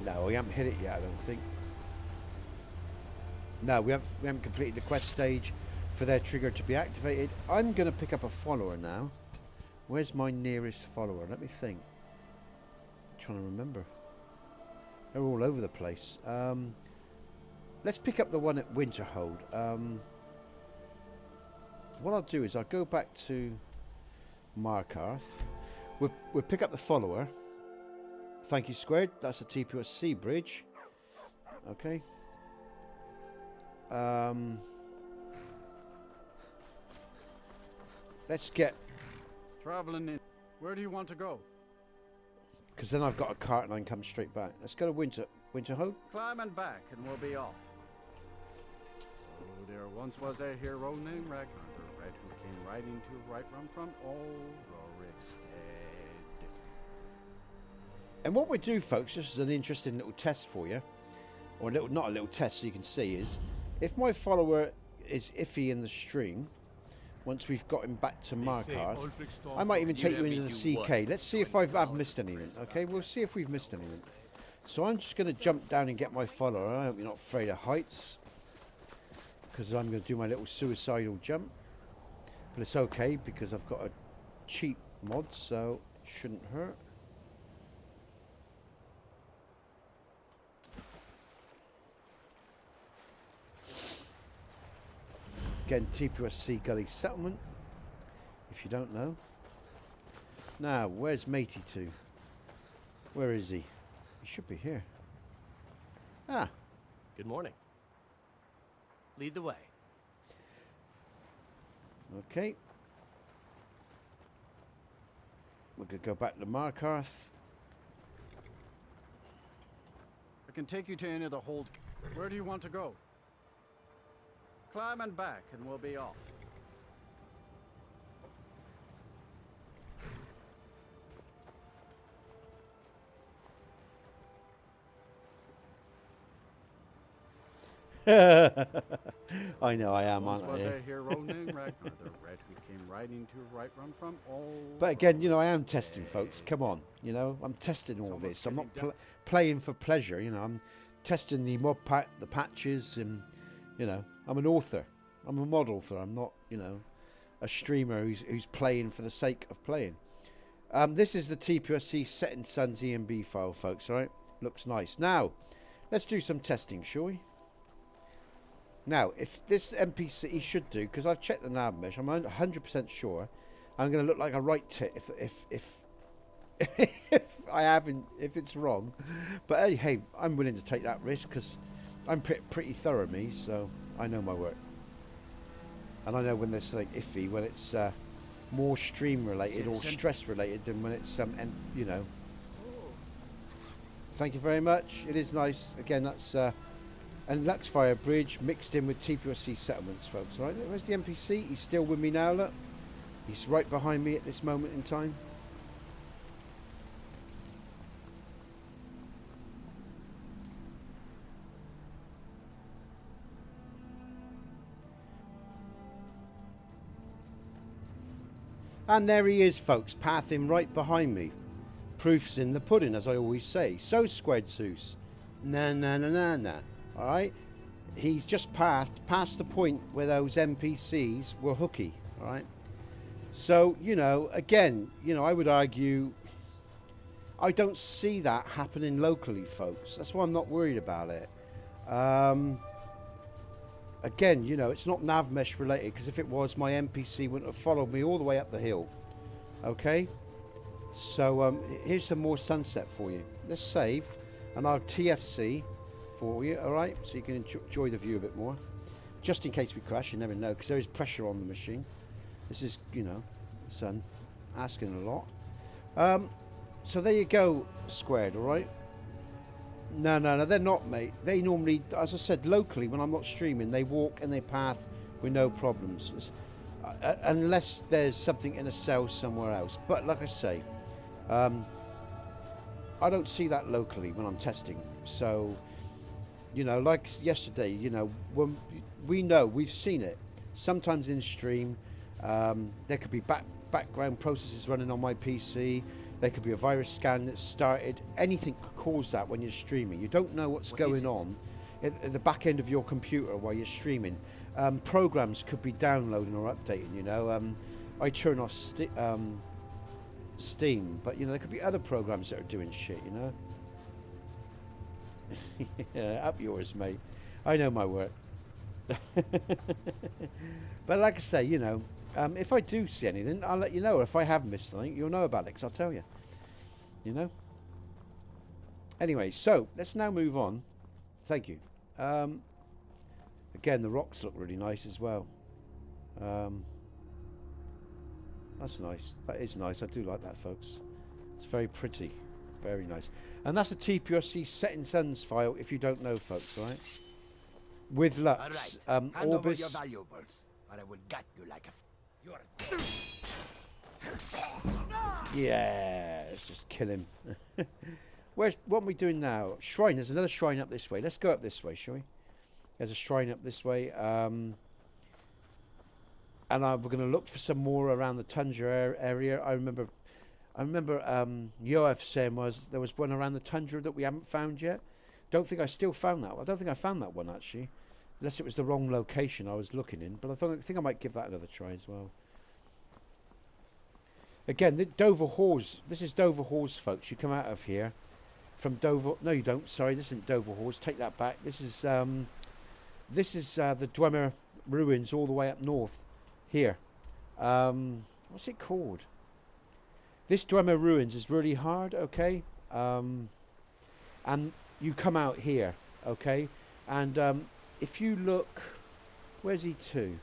No, we haven't hit it yet, I don't think. No, we haven't completed the quest stage for their trigger to be activated. I'm going to pick up a follower now. Where's my nearest follower? Let me think. I'm trying to remember. They're all over the place. Let's pick up the one at Winterhold. What I'll do is I'll go back to Markarth. We'll pick up the follower. Thank you, Squared. That's a TPOSC bridge. Okay. Let's get... Traveling in. Where do you want to go? Because then I've got a cart and I can come straight back. Let's go to Winterhold. Climbing back and we'll be off. Oh, there once was a hero named Ragnar the red who came riding to a right run from Ulrich's head. And what we do, folks, just as an interesting little test for you, or a little, not a little test so you can see, is if my follower is iffy in the stream, once we've got him back to Markarth, I might even take you into the CK. Let's see if I've missed anything, okay? We'll see if we've missed anything. So I'm just going to jump down and get my follower. I hope you're not afraid of heights, because I'm going to do my little suicidal jump. But it's okay, because I've got a cheap mod, so it shouldn't hurt. Again, TPOSC Gully Settlement, if you don't know. Now, where's Matey to? Where is he? He should be here. Ah. Good morning. Lead the way. Okay. We're going to go back to Markarth. I can take you to any of the hold. Where do you want to go? Climb and back, and we'll be off. I know I am, aren't I? Was a hero named Ragnar, the red who came riding to a right run from all. But again, you know, I am testing, folks. Come on, you know, I'm testing all this. I'm not playing for pleasure, you know. I'm testing the mod pack, the patches, and you know, I'm an author. I'm a mod author. I'm not, you know, a streamer who's playing for the sake of playing. This is the TPOSC Setting Suns EMB file, folks. All right, looks nice. Now, let's do some testing, shall we? Now, if this NPC he should do, because I've checked the nav mesh, I'm 100% sure I'm going to look like a right tit if if it's wrong. But hey, I'm willing to take that risk because I'm pretty thorough, me, so I know my work. And I know when there's something iffy, when it's more stream related or stress related than when it's you know. Thank you very much. It is nice. Again, that's and Luxfire Bridge mixed in with TPOSC settlements, folks. Right? Where's the NPC? He's still with me now. Look, he's right behind me at this moment in time. And there he is, folks, pathing right behind me. Proof's in the pudding, as I always say. So, Squared Zeus. Nah. Alright? He's just past the point where those NPCs were hooky. Alright? So, you know, again, you know, I would argue I don't see that happening locally, folks. That's why I'm not worried about it. Again, you know, it's not nav mesh related, because if it was, my NPC wouldn't have followed me all the way up the hill. Okay? So, here's some more sunset for you. Let's save, and I'll TFC for you, alright? So you can enjoy the view a bit more. Just in case we crash, you never know, because there is pressure on the machine. This is, you know, sun asking a lot. So there you go, Squared, alright? No, they're not, mate. They normally, as I said, locally, when I'm not streaming, they walk and they path with no problems. Unless there's something in a cell somewhere else. But like I say, I don't see that locally when I'm testing. So, you know, like yesterday, you know, when we've seen it. Sometimes in stream, there could be background processes running on my PC. There could be a virus scan that started. Anything could cause that when you're streaming. You don't know what's going on at the back end of your computer while you're streaming. Programs could be downloading or updating, you know. I turn off Steam, but, you know, there could be other programs that are doing shit, you know. Yeah, up yours, mate. I know my work. But like I say, you know, if I do see anything, I'll let you know. Or if I have missed something, you'll know about it, because I'll tell you. You know? Anyway, so, let's now move on. Thank you. Again, the rocks look really nice as well. That's nice. That is nice. I do like that, folks. It's very pretty. Very nice. And that's a TPOSC Setting Suns file, if you don't know, folks, right? With Lux. Hand over your Orbis. valuables, or I will gut you like a... Yeah, let's just kill him. What are we doing now? Shrine. There's another shrine up this way. Let's go up this way, shall we? There's a shrine up this way. And we're going to look for some more around the tundra area. I remember Yoav saying there was one around the tundra that we haven't found yet. Don't think I still found that one. I don't think I found that one, actually. Unless it was the wrong location I was looking in. But I think I might give that another try as well. Again, the Dover Halls. This is Dover Halls, folks. You come out of here from Dover. No, you don't. Sorry, this isn't Dover Halls. Take that back. This is the Deathmourn ruins all the way up north here. What's it called? This Deathmourn ruins is really hard. Okay, and you come out here. Okay, and if you look, where's he to?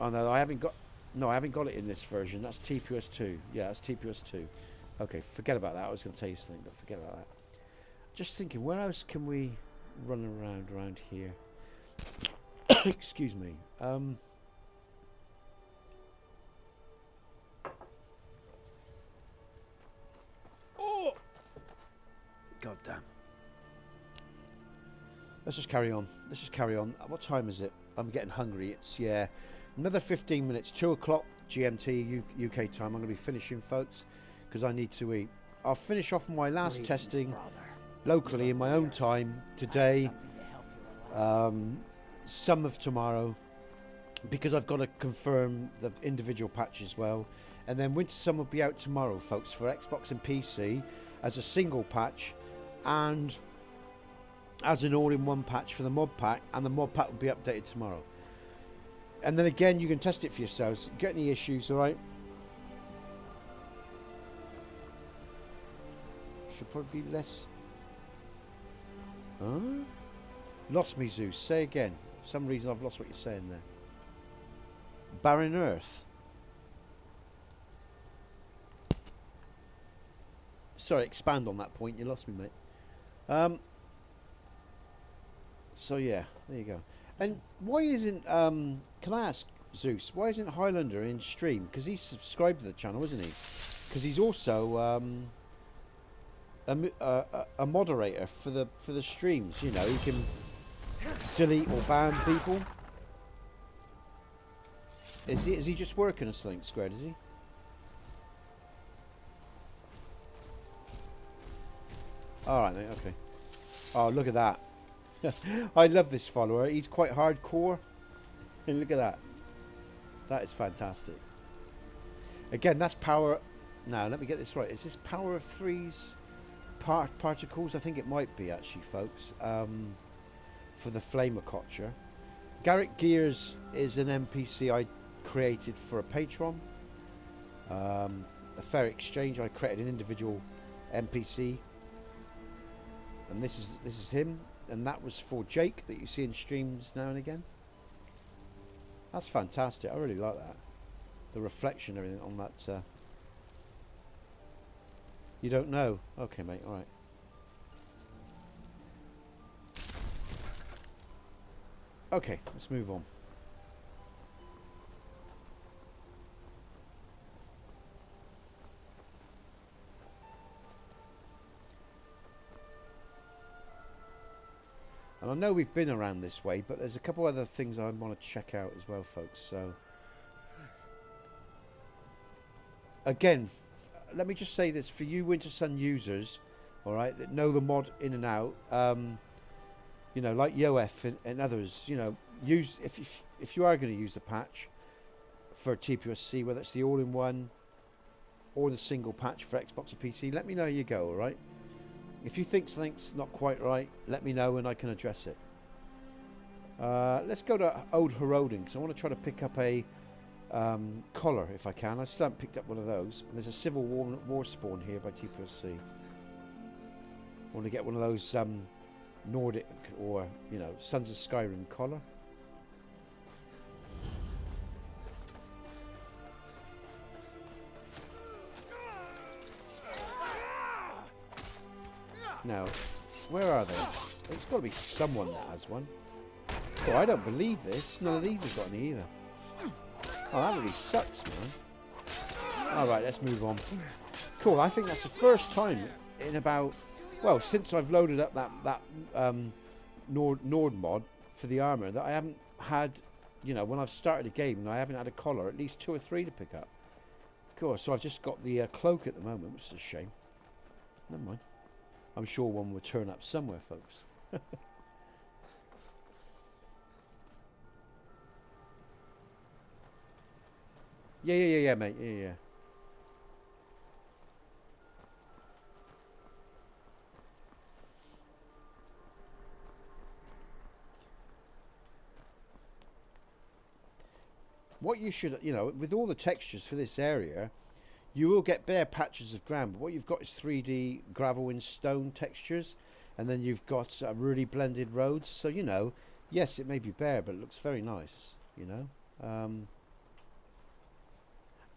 Oh no, I haven't got it in this version. That's TPOSC2. Yeah, that's TPOSC2. Okay, forget about that. I was going to tell you something, but forget about that. Just thinking, where else can we run around here? Excuse me. Oh! God damn. Let's just carry on. What time is it? I'm getting hungry. It's, yeah, another 15 minutes. 2 o'clock GMT UK time. I'm going to be finishing, folks, because I need to eat. I'll finish off my last testing locally in my own time today, some of tomorrow, because I've got to confirm the individual patch as well. And then WINTERSUN will be out tomorrow, folks, for Xbox and PC as a single patch, and as an all-in-one patch for the mod pack, and the mod pack will be updated tomorrow. And then again, you can test it for yourselves. Get any issues, alright? Should probably be less. Huh? Lost me, Zeus. Say again. For some reason I've lost what you're saying there. Barren Earth. Sorry, expand on that point. You lost me, mate. So yeah, there you go. And why isn't can I ask Zeus, why isn't Highlander in stream? Because he's subscribed to the channel, isn't he? Because he's also a moderator for the streams. You know, he can delete or ban people. Is he just working or something, Squared? Is he? All right, mate. Okay. Oh, look at that. I love this follower. He's quite hardcore. And look at that. That is fantastic. Again, that's power. Now, let me get this right. Is this power of 3's particles? I think it might be, actually, folks. For the Flamercotcher. Garrett Gears is an NPC I created for a Patreon. A fair exchange. I created an individual NPC. And this is him. And that was for Jake, that you see in streams now and again. That's fantastic. I really like that. The reflection and everything on that. You don't know? Okay, mate. All right. Okay, let's move on. And I know we've been around this way, but there's a couple other things I want to check out as well, folks. So, again, let me just say this for you WINTERSUN users, all right, that know the mod in and out. You know, like Yoef and others. You know, use if you are going to use the patch for TPOSC, whether it's the all-in-one or the single patch for Xbox or PC. Let me know how you go, all right. If you think something's not quite right, let me know and I can address it. Let's go to Old Heroding, because I want to try to pick up a collar if I can. I still haven't picked up one of those. There's a Civil War spawn here by TPOSC. I want to get one of those Nordic or, you know, Sons of Skyrim collar. Now, where are they? There's got to be someone that has one. Oh, I don't believe this. None of these have got any either. Oh, that really sucks, man. Alright, let's move on. Cool, I think that's the first time in about... Well, since I've loaded up that Nord mod for the armour, that I haven't had... You know, when I've started a game and I haven't had a collar, at least 2 or 3 to pick up. Cool, so I've just got the cloak at the moment, which is a shame. Never mind. I'm sure one will turn up somewhere, folks. Yeah, mate. Yeah. What you should, you know, with all the textures for this area, you will get bare patches of ground. But what you've got is 3D gravel and stone textures. And then you've got really blended roads. So, you know, yes, it may be bare, but it looks very nice, you know.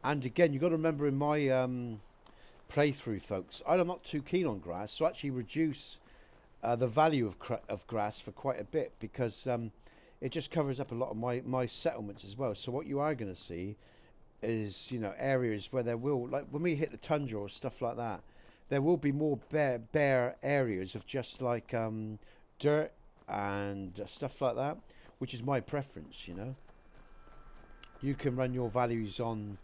And again, you've got to remember in my playthrough, folks, I'm not too keen on grass. So actually reduce the value of grass for quite a bit. Because it just covers up a lot of my settlements as well. So what you are going to see is, you know, areas where there will, like when we hit the tundra or stuff like that, there will be more bare areas of just like dirt and stuff like that, which is my preference, you know. You can run your values on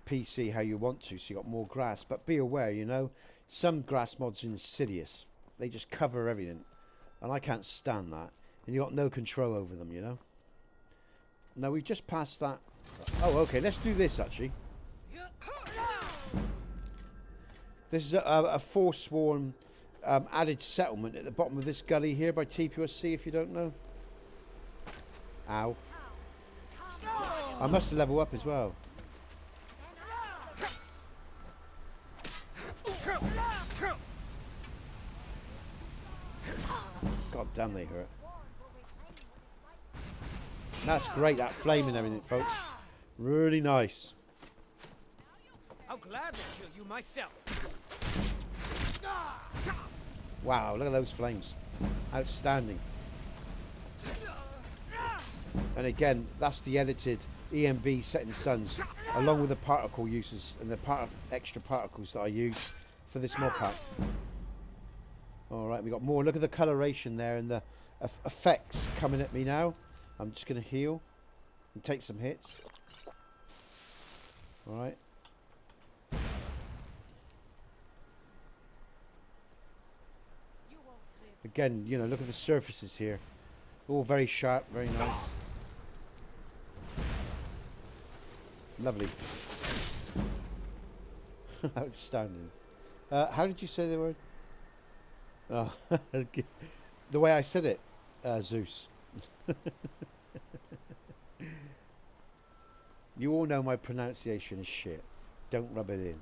PC how you want to, so you got more grass, but be aware, you know, some grass mods are insidious. They just cover everything, and I can't stand that. And you got no control over them, you know. Now we've just passed that. Oh, okay, let's do this actually. This is a Forsworn added settlement at the bottom of this gully here by TPOSC, if you don't know. Ow. I must level up as well. God damn, they hurt. That's great, that flame and everything, folks. Really nice. I'll gladly kill you myself. Wow, look at those flames. Outstanding. And again, that's the edited EMB setting suns, along with the particle uses and the extra particles that I use for this mod pack. Alright, we got more. Look at the coloration there and the effects coming at me now. I'm just going to heal and take some hits. Alright. Again, you know, look at the surfaces here. All very sharp, very nice. Lovely. Outstanding. How did you say the word? Oh, the way I said it, Zeus. You all know my pronunciation is shit. Don't rub it in.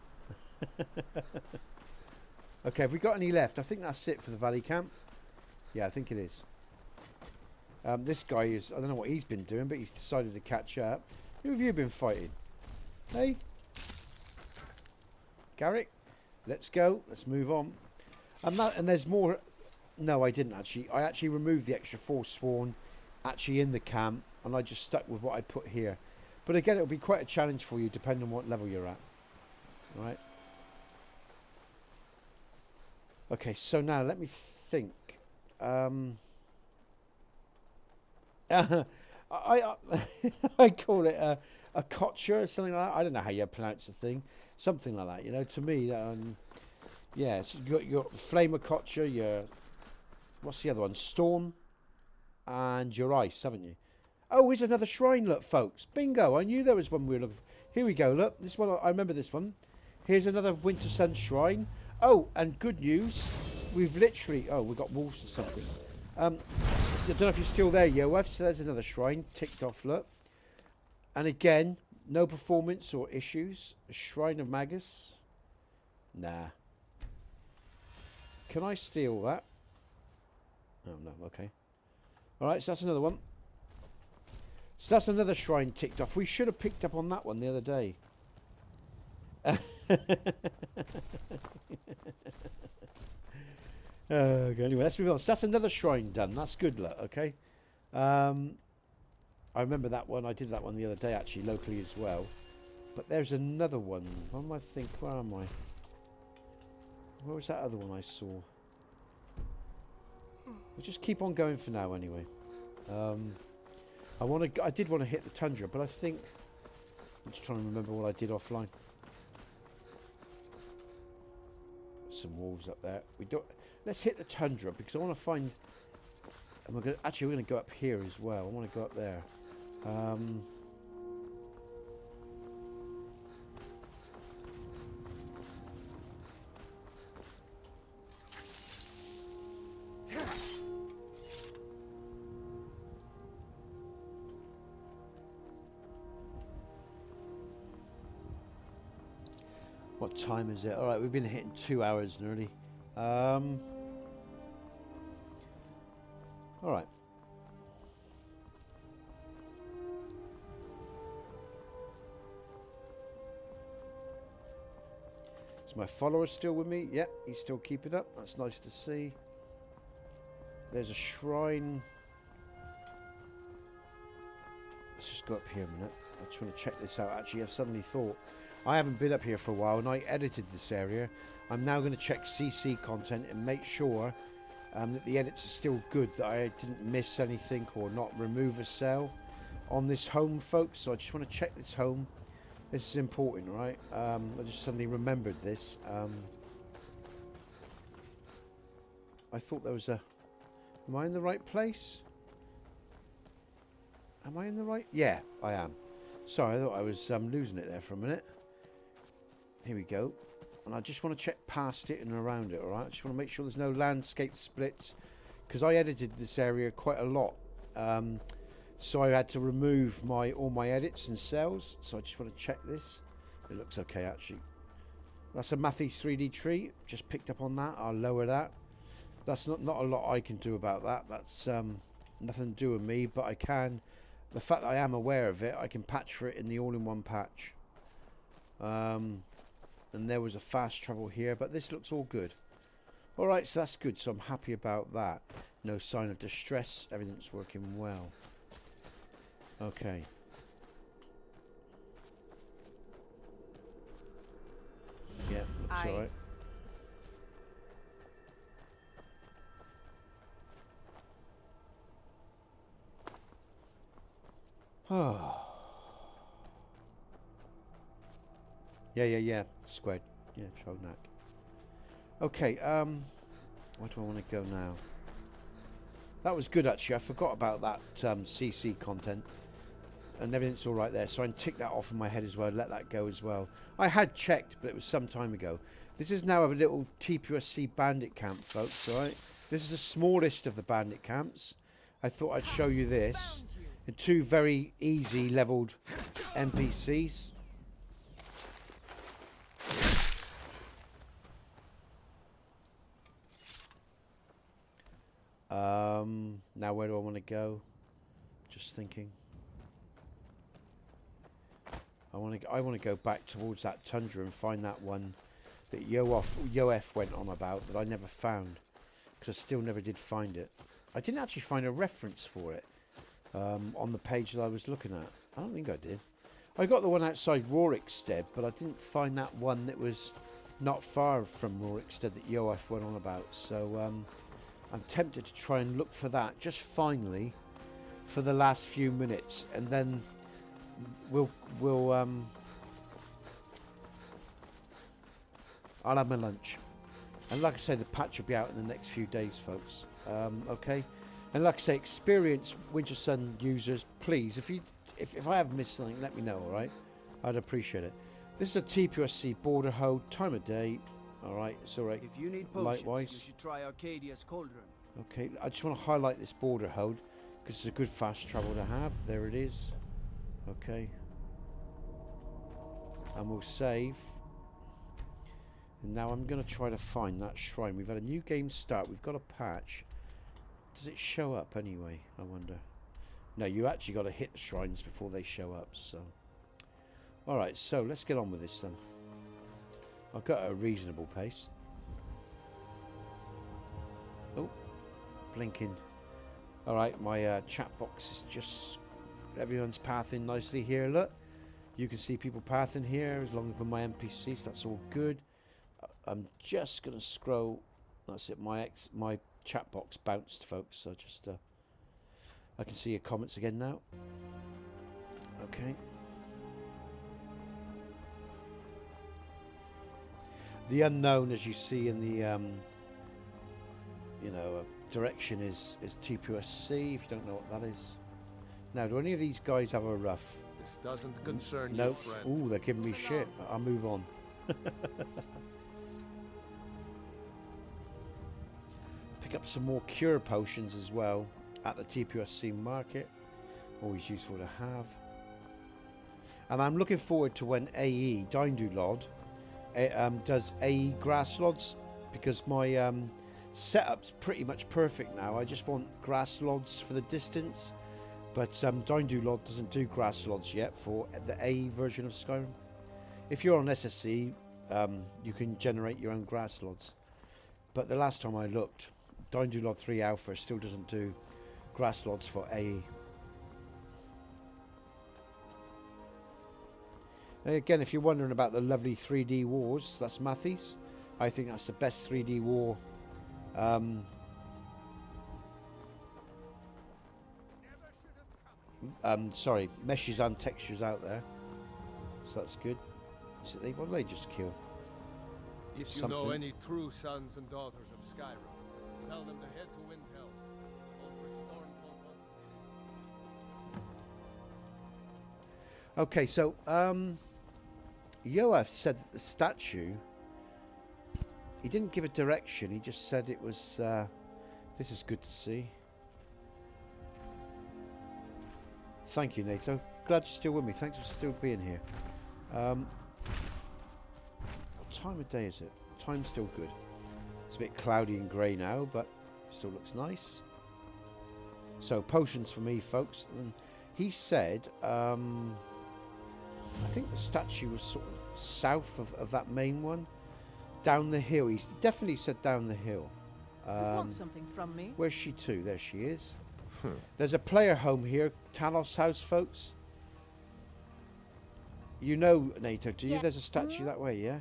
Okay, have we got any left? I think that's it for the Valley Camp. Yeah, I think it is. This guy is... I don't know what he's been doing, but he's decided to catch up. Who have you been fighting? Hey? Garrick? Let's go. Let's move on. And there's more... No, I didn't actually. I actually removed the extra Forsworn actually in the camp, and I just stuck with what I put here. But again, it'll be quite a challenge for you depending on what level you're at. All right. Okay, so now let me think. I call it a kotcha or something like that. I don't know how you pronounce the thing. Something like that, you know. To me, yeah, so you got your flame of kotcha, your... What's the other one? Storm and your ice, haven't you? Oh, here's another shrine, look, folks. Bingo. I knew there was one we were looking for. Here we go, look. This one, I remember this one. Here's another WINTERSUN shrine. Oh, and good news. We've literally... Oh, we've got wolves or something. I don't know if you're still there, Yoef. So there's another shrine ticked off, look. And again, no performance or issues. A shrine of Magus. Nah. Can I steal that? Oh, no, okay. Alright, so that's another one. So that's another shrine ticked off. We should have picked up on that one the other day. Okay, anyway, let's move on. So that's another shrine done. That's good luck, okay? I remember that one. I did that one the other day, actually, locally as well. But there's another one. What am I think? Where am I? Where was that other one I saw? We'll just keep on going for now, anyway. I did want to hit the tundra, but I think I'm just trying to remember what I did offline. Some wolves up there. We don't. Let's hit the tundra because I want to find. And we're going to go up here as well. I want to go up there. What time is it? All right, we've been hitting 2 hours nearly. All right. Is my follower still with me? Yep, he's still keeping up. That's nice to see. There's a shrine. Let's just go up here a minute. I just want to check this out. Actually, I've suddenly thought I haven't been up here for a while and I edited this area. I'm now going to check CC content and make sure that the edits are still good, that I didn't miss anything or not remove a cell on this home, folks. So I just want to check this home. This is important, right? I just suddenly remembered this. I thought there was a... Am I in the right place? Am I in the right... Yeah, I am. Sorry, I thought I was losing it there for a minute. Here we go. And I just want to check past it and around it, alright? I just want to make sure there's no landscape splits. Because I edited this area quite a lot. So I had to remove all my edits and cells. So I just want to check this. It looks okay, actually. That's a Matthys 3D tree. Just picked up on that. I'll lower that. That's not a lot I can do about that. That's nothing to do with me. But I can... The fact that I am aware of it, I can patch for it in the all-in-one patch. And there was a fast travel here, but this looks all good. Alright, so that's good, so I'm happy about that. No sign of distress, everything's working well. Okay. Yeah, looks alright. Oh. Yeah. Squared. Yeah, Shognak. Okay, where do I want to go now? That was good, actually. I forgot about that CC content. And everything's all right there. So I can tick that off in my head as well. Let that go as well. I had checked, but it was some time ago. This is now a little TPOSC bandit camp, folks, all right? This is the smallest of the bandit camps. I thought I'd show you this. And 2 very easy leveled NPCs. Now where do I want to go? Just thinking. I want to go back towards that tundra and find that one that Yoef went on about that I never found, because I still never did find it. I didn't actually find a reference for it on the page that I was looking at. I don't think I did. I got the one outside Rorikstead, but I didn't find that one that was not far from Rorikstead that Yoef went on about. So I'm tempted to try and look for that just finally for the last few minutes, and then we'll I'll have my lunch, and like I say, the patch will be out in the next few days, folks. Okay, and like I say, experienced WINTERSUN users, please, if I have missed something, let me know. All right, I'd appreciate it. This is a TPOSC border hold, time of day. All right, it's all right. If you need potions, likewise, you should try Arcadia's cauldron. Okay, I just want to highlight this border hold because it's a good fast travel to have. There it is. Okay. And we'll save. And now I'm going to try to find that shrine. We've had a new game start. We've got a patch. Does it show up anyway? I wonder. No, you actually got to hit the shrines before they show up. So, alright, so let's get on with this then. I've got a reasonable pace. Oh, blinking. Alright, my chat box is just everyone's pathing nicely here. Look, you can see people pathing here as long as with my NPCs. That's all good. I'm just gonna scroll. That's it. My chat box bounced, folks. So just I can see your comments again now. Okay. The unknown, as you see in the direction, is TPOSC. If you don't know what that is. Now, do any of these guys have a rough? This doesn't concern nope. you, friend. Ooh, they're giving me shit. I'll move on. Pick up some more cure potions as well at the TPOSC market. Always useful to have. And I'm looking forward to when AE, Dindulod, does AE grass lods, because my setup's pretty much perfect now. I just want grass lods for the distance. But Dindulod doesn't do grass lods yet for the AE version of Skyrim. If you're on SSC, you can generate your own grass lods. But the last time I looked, Dindulod 3 Alpha still doesn't do grass lods for AE. And again, if you're wondering about the lovely 3D wars, that's Matthys. I think that's the best 3D war. Sorry, meshes and textures out there. So that's good. So what do they just kill? If you know any true sons and daughters of Skyrim, tell them to head to Windhelm. Ulfric Stormcloak wants to see. Okay, so Yoav said that the statue, he didn't give a direction, he just said it was this is good to see. Thank you, Nato. Glad you're still with me. Thanks for still being here. What time of day is it? Time's still good. It's a bit cloudy and grey now, but still looks nice. So, potions for me, folks. And he said, I think the statue was sort of south of that main one. Down the hill. He definitely said down the hill. You want something from me? Where's she to? There she is. There's a player home here, Talos House, folks. You know, Nato, do you? Yeah. There's a statue that way, yeah?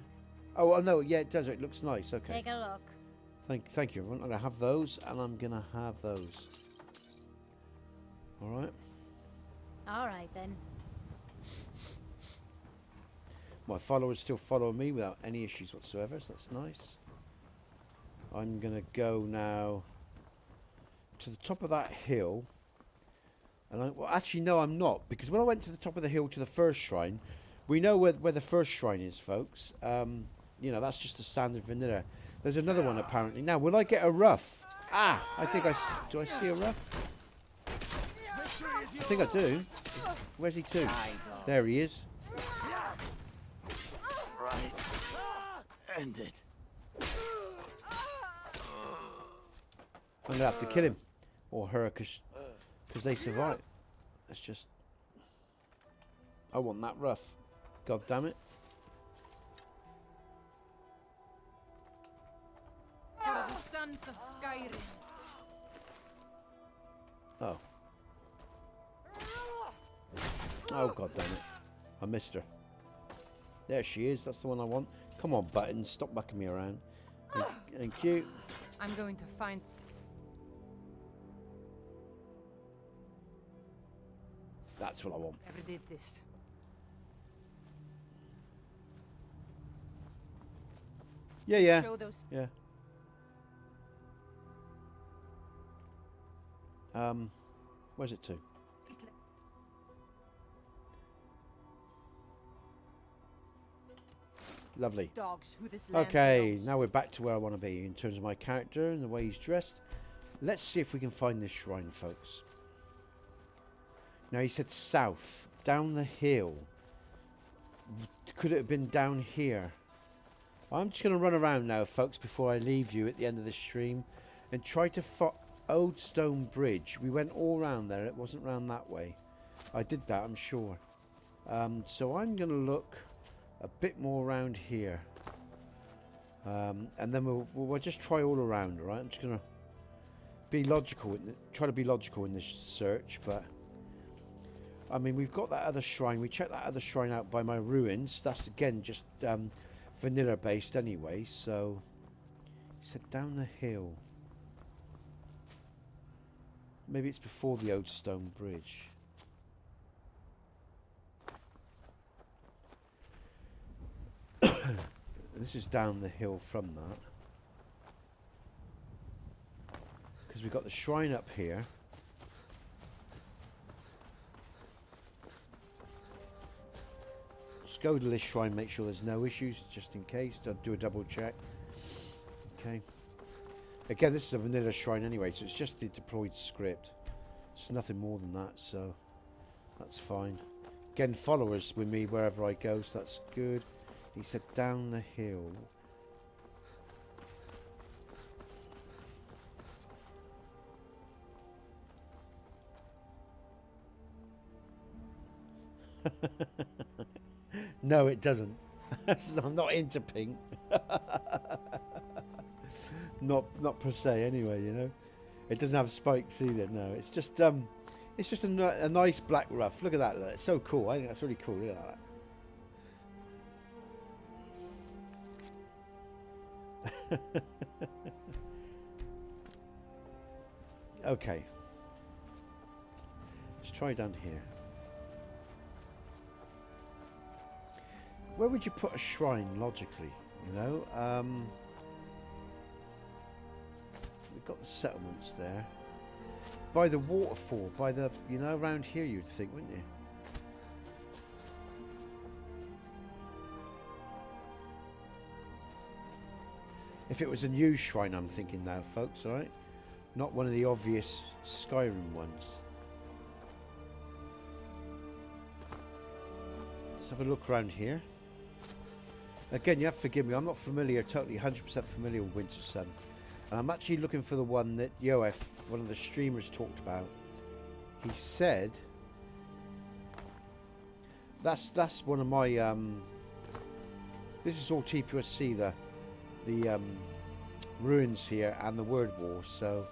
Oh, no, yeah, it does. It looks nice. Okay. Take a look. Thank you, everyone. I'm going to have those, and I'm going to have those. All right. All right, then. My followers still follow me without any issues whatsoever, so that's nice. I'm going to go now to the top of that hill. And well, actually, no, I'm not. Because when I went to the top of the hill to the first shrine, we know where the first shrine is, folks. You know, that's just a standard vanilla. There's another one, apparently. Now, will I get a rough? Ah, I think do I see a rough? I think I do. Where's he to? There he is. Right. End it. I'm going to have to kill him. Or her, because they survive. It's just... I want that rough. God damn it. For the sons of Skyrim. Oh. Oh, God damn it. I missed her. There she is. That's the one I want. Come on, buttons. Stop mucking me around. Thank you. I'm going to find... That's what I want. Never did this. Yeah. Show those. Yeah. Where's it to? Lovely. Dogs who this land Okay, belongs. now we're back to where I want to be in terms of my character and the way he's dressed. Let's see if we can find this shrine, folks. Now, he said south, down the hill. Could it have been down here? I'm just going to run around now, folks, before I leave you at the end of the stream and try to find Old Stone Bridge. We went all round there. It wasn't round that way. I did that, I'm sure. So I'm going to look a bit more around here. And then we'll just try all around, all right? I'm just going to be logical, try to be logical in this search, but I mean, we've got that other shrine. We checked that other shrine out by my ruins. That's, again, just vanilla-based anyway, so... He said down the hill. Maybe it's before the old stone bridge. This is down the hill from that. Because we've got the shrine up here. Let's go to this shrine, make sure there's no issues, just in case. I'll do a double check. Okay. Again, this is a vanilla shrine anyway, so it's just the deployed script. It's nothing more than that, so that's fine. Again, followers with me wherever I go, so that's good. He said down the hill. No, it doesn't. I'm not into pink. Not per se anyway, you know. It doesn't have spikes either, no. It's just a nice black ruff. Look at that, look. It's so cool. I think that's really cool. Look at that. Okay. Let's try down here. Where would you put a shrine logically, you know? We've got the settlements there. By the waterfall, by the, you know, around here you'd think, wouldn't you? If it was a new shrine, I'm thinking now, folks, alright? Not one of the obvious Skyrim ones. Let's have a look around here. Again, you have to forgive me, I'm not familiar, totally 100% familiar with WINTERSUN. And I'm actually looking for the one that Yoef, one of the streamers, talked about. He said... That's one of my... this is all TPOSC, the ruins here and the word war, so...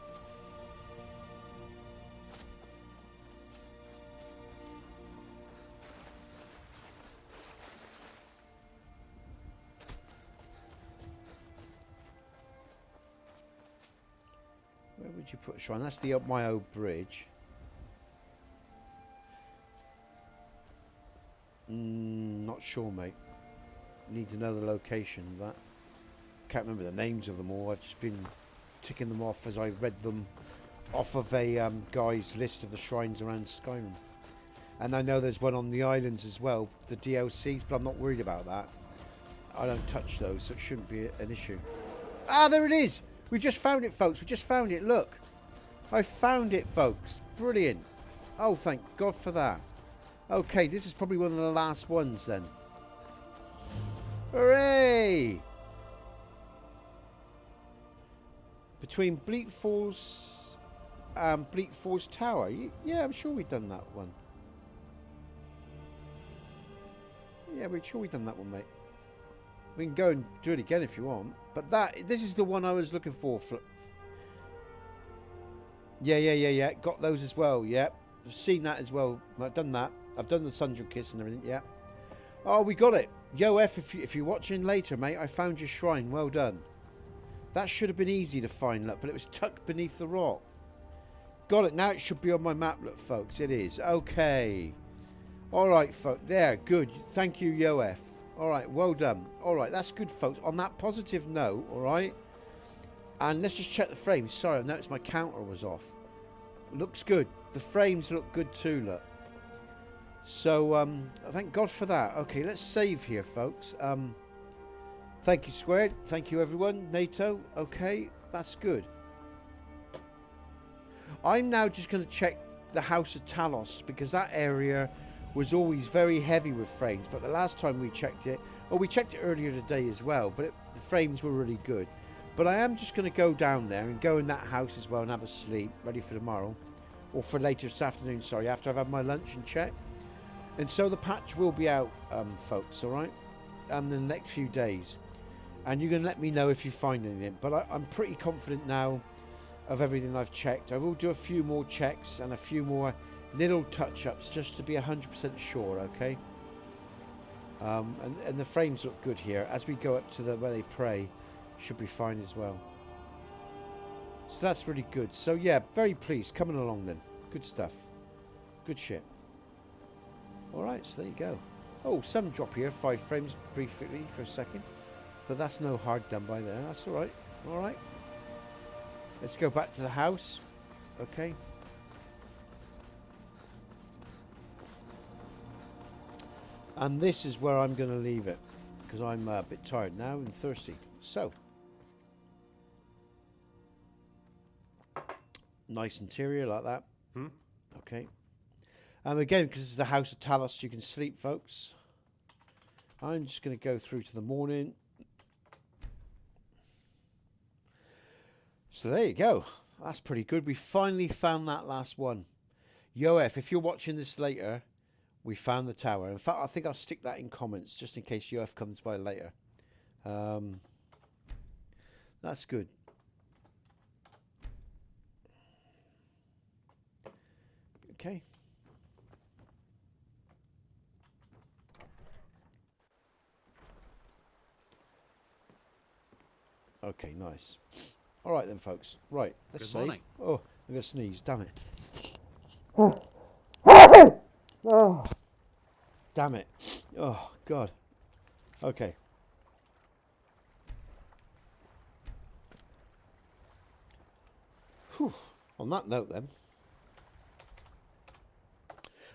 Where would you put a shrine? That's the AiO bridge. Not sure, mate. Need to know the location of that. Can't remember the names of them all. I've just been ticking them off as I read them off of a guy's list of the shrines around Skyrim. And I know there's one on the islands as well, the DLCs, but I'm not worried about that. I don't touch those, so it shouldn't be an issue. Ah, there it is! We've just found it, folks. We just found it. Look. I found it, folks. Brilliant. Oh, thank God for that. Okay, this is probably one of the last ones then. Hooray! Between Bleak Falls and Bleak Falls Tower. Yeah, I'm sure we've done that one. Yeah, we're sure we've done that one, mate. We can go and do it again if you want. But this is the one I was looking for. Yeah. Got those as well, yeah. I've seen that as well. I've done that. I've done the Sundral Kiss and everything, yeah. Oh, we got it. Yo, if you're watching later, mate, I found your shrine. Well done. That should have been easy to find, look, but it was tucked beneath the rock. Got it. Now it should be on my map, look, folks. It is. Okay. All right, folks. There. Good. Thank you, Yoef. All right. Well done. All right. That's good, folks. On that positive note, all right. And let's just check the frames. Sorry, I noticed my counter was off. Looks good. The frames look good too, look. So, thank God for that. Okay, let's save here, folks. Thank you, Squared. Thank you, everyone. NATO. Okay, that's good. I'm now just going to check the House of Talos, because that area was always very heavy with frames. But the last time we checked it, well, we checked it earlier today as well, but the frames were really good. But I am just going to go down there and go in that house as well and have a sleep, ready for tomorrow. Or for later this afternoon, sorry, after I've had my lunch and check. And so the patch will be out, folks, all right? In the next few days. And you're going to let me know if you find anything. But I'm pretty confident now of everything I've checked. I will do a few more checks and a few more Little touch-ups just to be 100% sure, okay? And the frames look good here. As we go up to where they pray, should be fine as well. So that's really good. So yeah, very pleased. Coming along then. Good stuff. Good shit. Alright, so there you go. Oh, some drop here. 5 frames briefly for a second. But that's no hard done by there. That's alright. Alright. Let's go back to the house. Okay. And this is where I'm going to leave it. Because I'm a bit tired now and thirsty. So. Nice interior like that. Okay. Again, because it's the House of Talos, you can sleep, folks. I'm just going to go through to the morning. So there you go. That's pretty good. We finally found that last one. Yoef, if you're watching this later, we found the tower. In fact, I think I'll stick that in comments just in case Yoef comes by later. That's good. Okay. Okay, nice. All right then, folks. Right, let's Good save. morning. Oh, I'm going to sneeze. Damn it. Damn it. Oh, God. Okay. Whew. On that note then,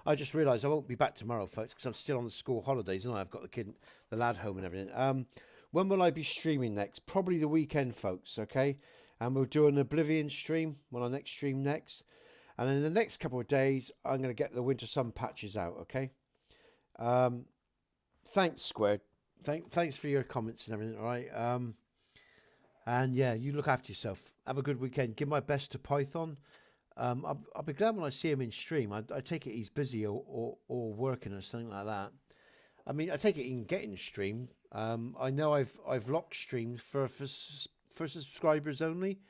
I just realised I won't be back tomorrow, folks, because I'm still on the school holidays, and I've got the lad home and everything. When will I be streaming next? Probably the weekend, folks, okay? And we'll do an Oblivion stream when I next stream next. And in the next couple of days, I'm going to get the WINTERSUN patches out, okay? Thanks, Squared. Thanks for your comments and everything, all right? And yeah, you look after yourself. Have a good weekend. Give my best to Python. I'll be glad when I see him in stream. I take it he's busy or working or something like that. I mean, I take it he can get in stream. I know I've locked streams for subscribers only,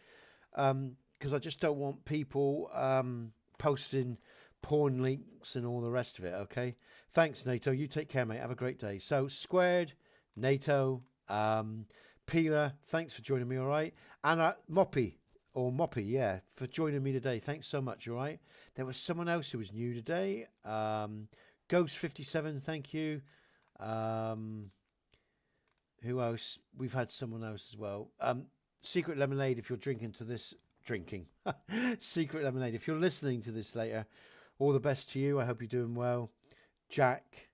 because I just don't want people posting porn links and all the rest of it. Okay, thanks, NATO. You take care, mate. Have a great day. So Squared, NATO, Peeler, thanks for joining me. All right, and Moppy. Or Moppy, yeah, for joining me today. Thanks so much, all right? There was someone else who was new today. Ghost57, thank you. Who else? We've had someone else as well. Secret Lemonade, if you're drinking. Secret Lemonade, if you're listening to this later, all the best to you. I hope you're doing well. Jack,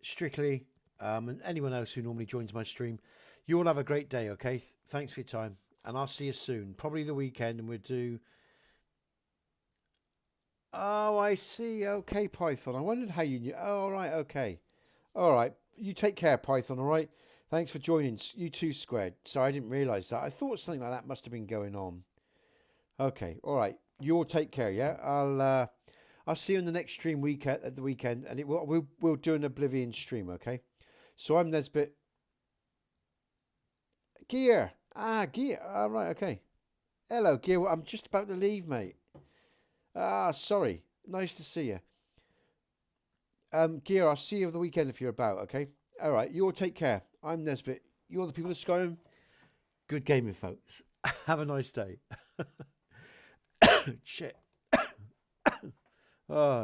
Strictly, and anyone else who normally joins my stream. You all have a great day, okay? Thanks for your time. And I'll see you soon. Probably the weekend, and we'll do... Oh, I see. Okay, Python. I wondered how you knew. Oh, all right, okay. All right. You take care, Python, all right? Thanks for joining. You too, Squared. Sorry, I didn't realise that. I thought something like that must have been going on. Okay, all right. You all take care, yeah? I'll see you in the next stream at the weekend, and we'll do an Oblivion stream, okay? So I'm Nesbit. Gear. Gear. All right, okay. Hello, Gear. I'm just about to leave, mate. Sorry. Nice to see you. Gear, I'll see you over the weekend if you're about, okay? All right, you all take care. I'm Nesbit. You're the people of Skyrim. Good gaming, folks. Have a nice day. Shit. Oh,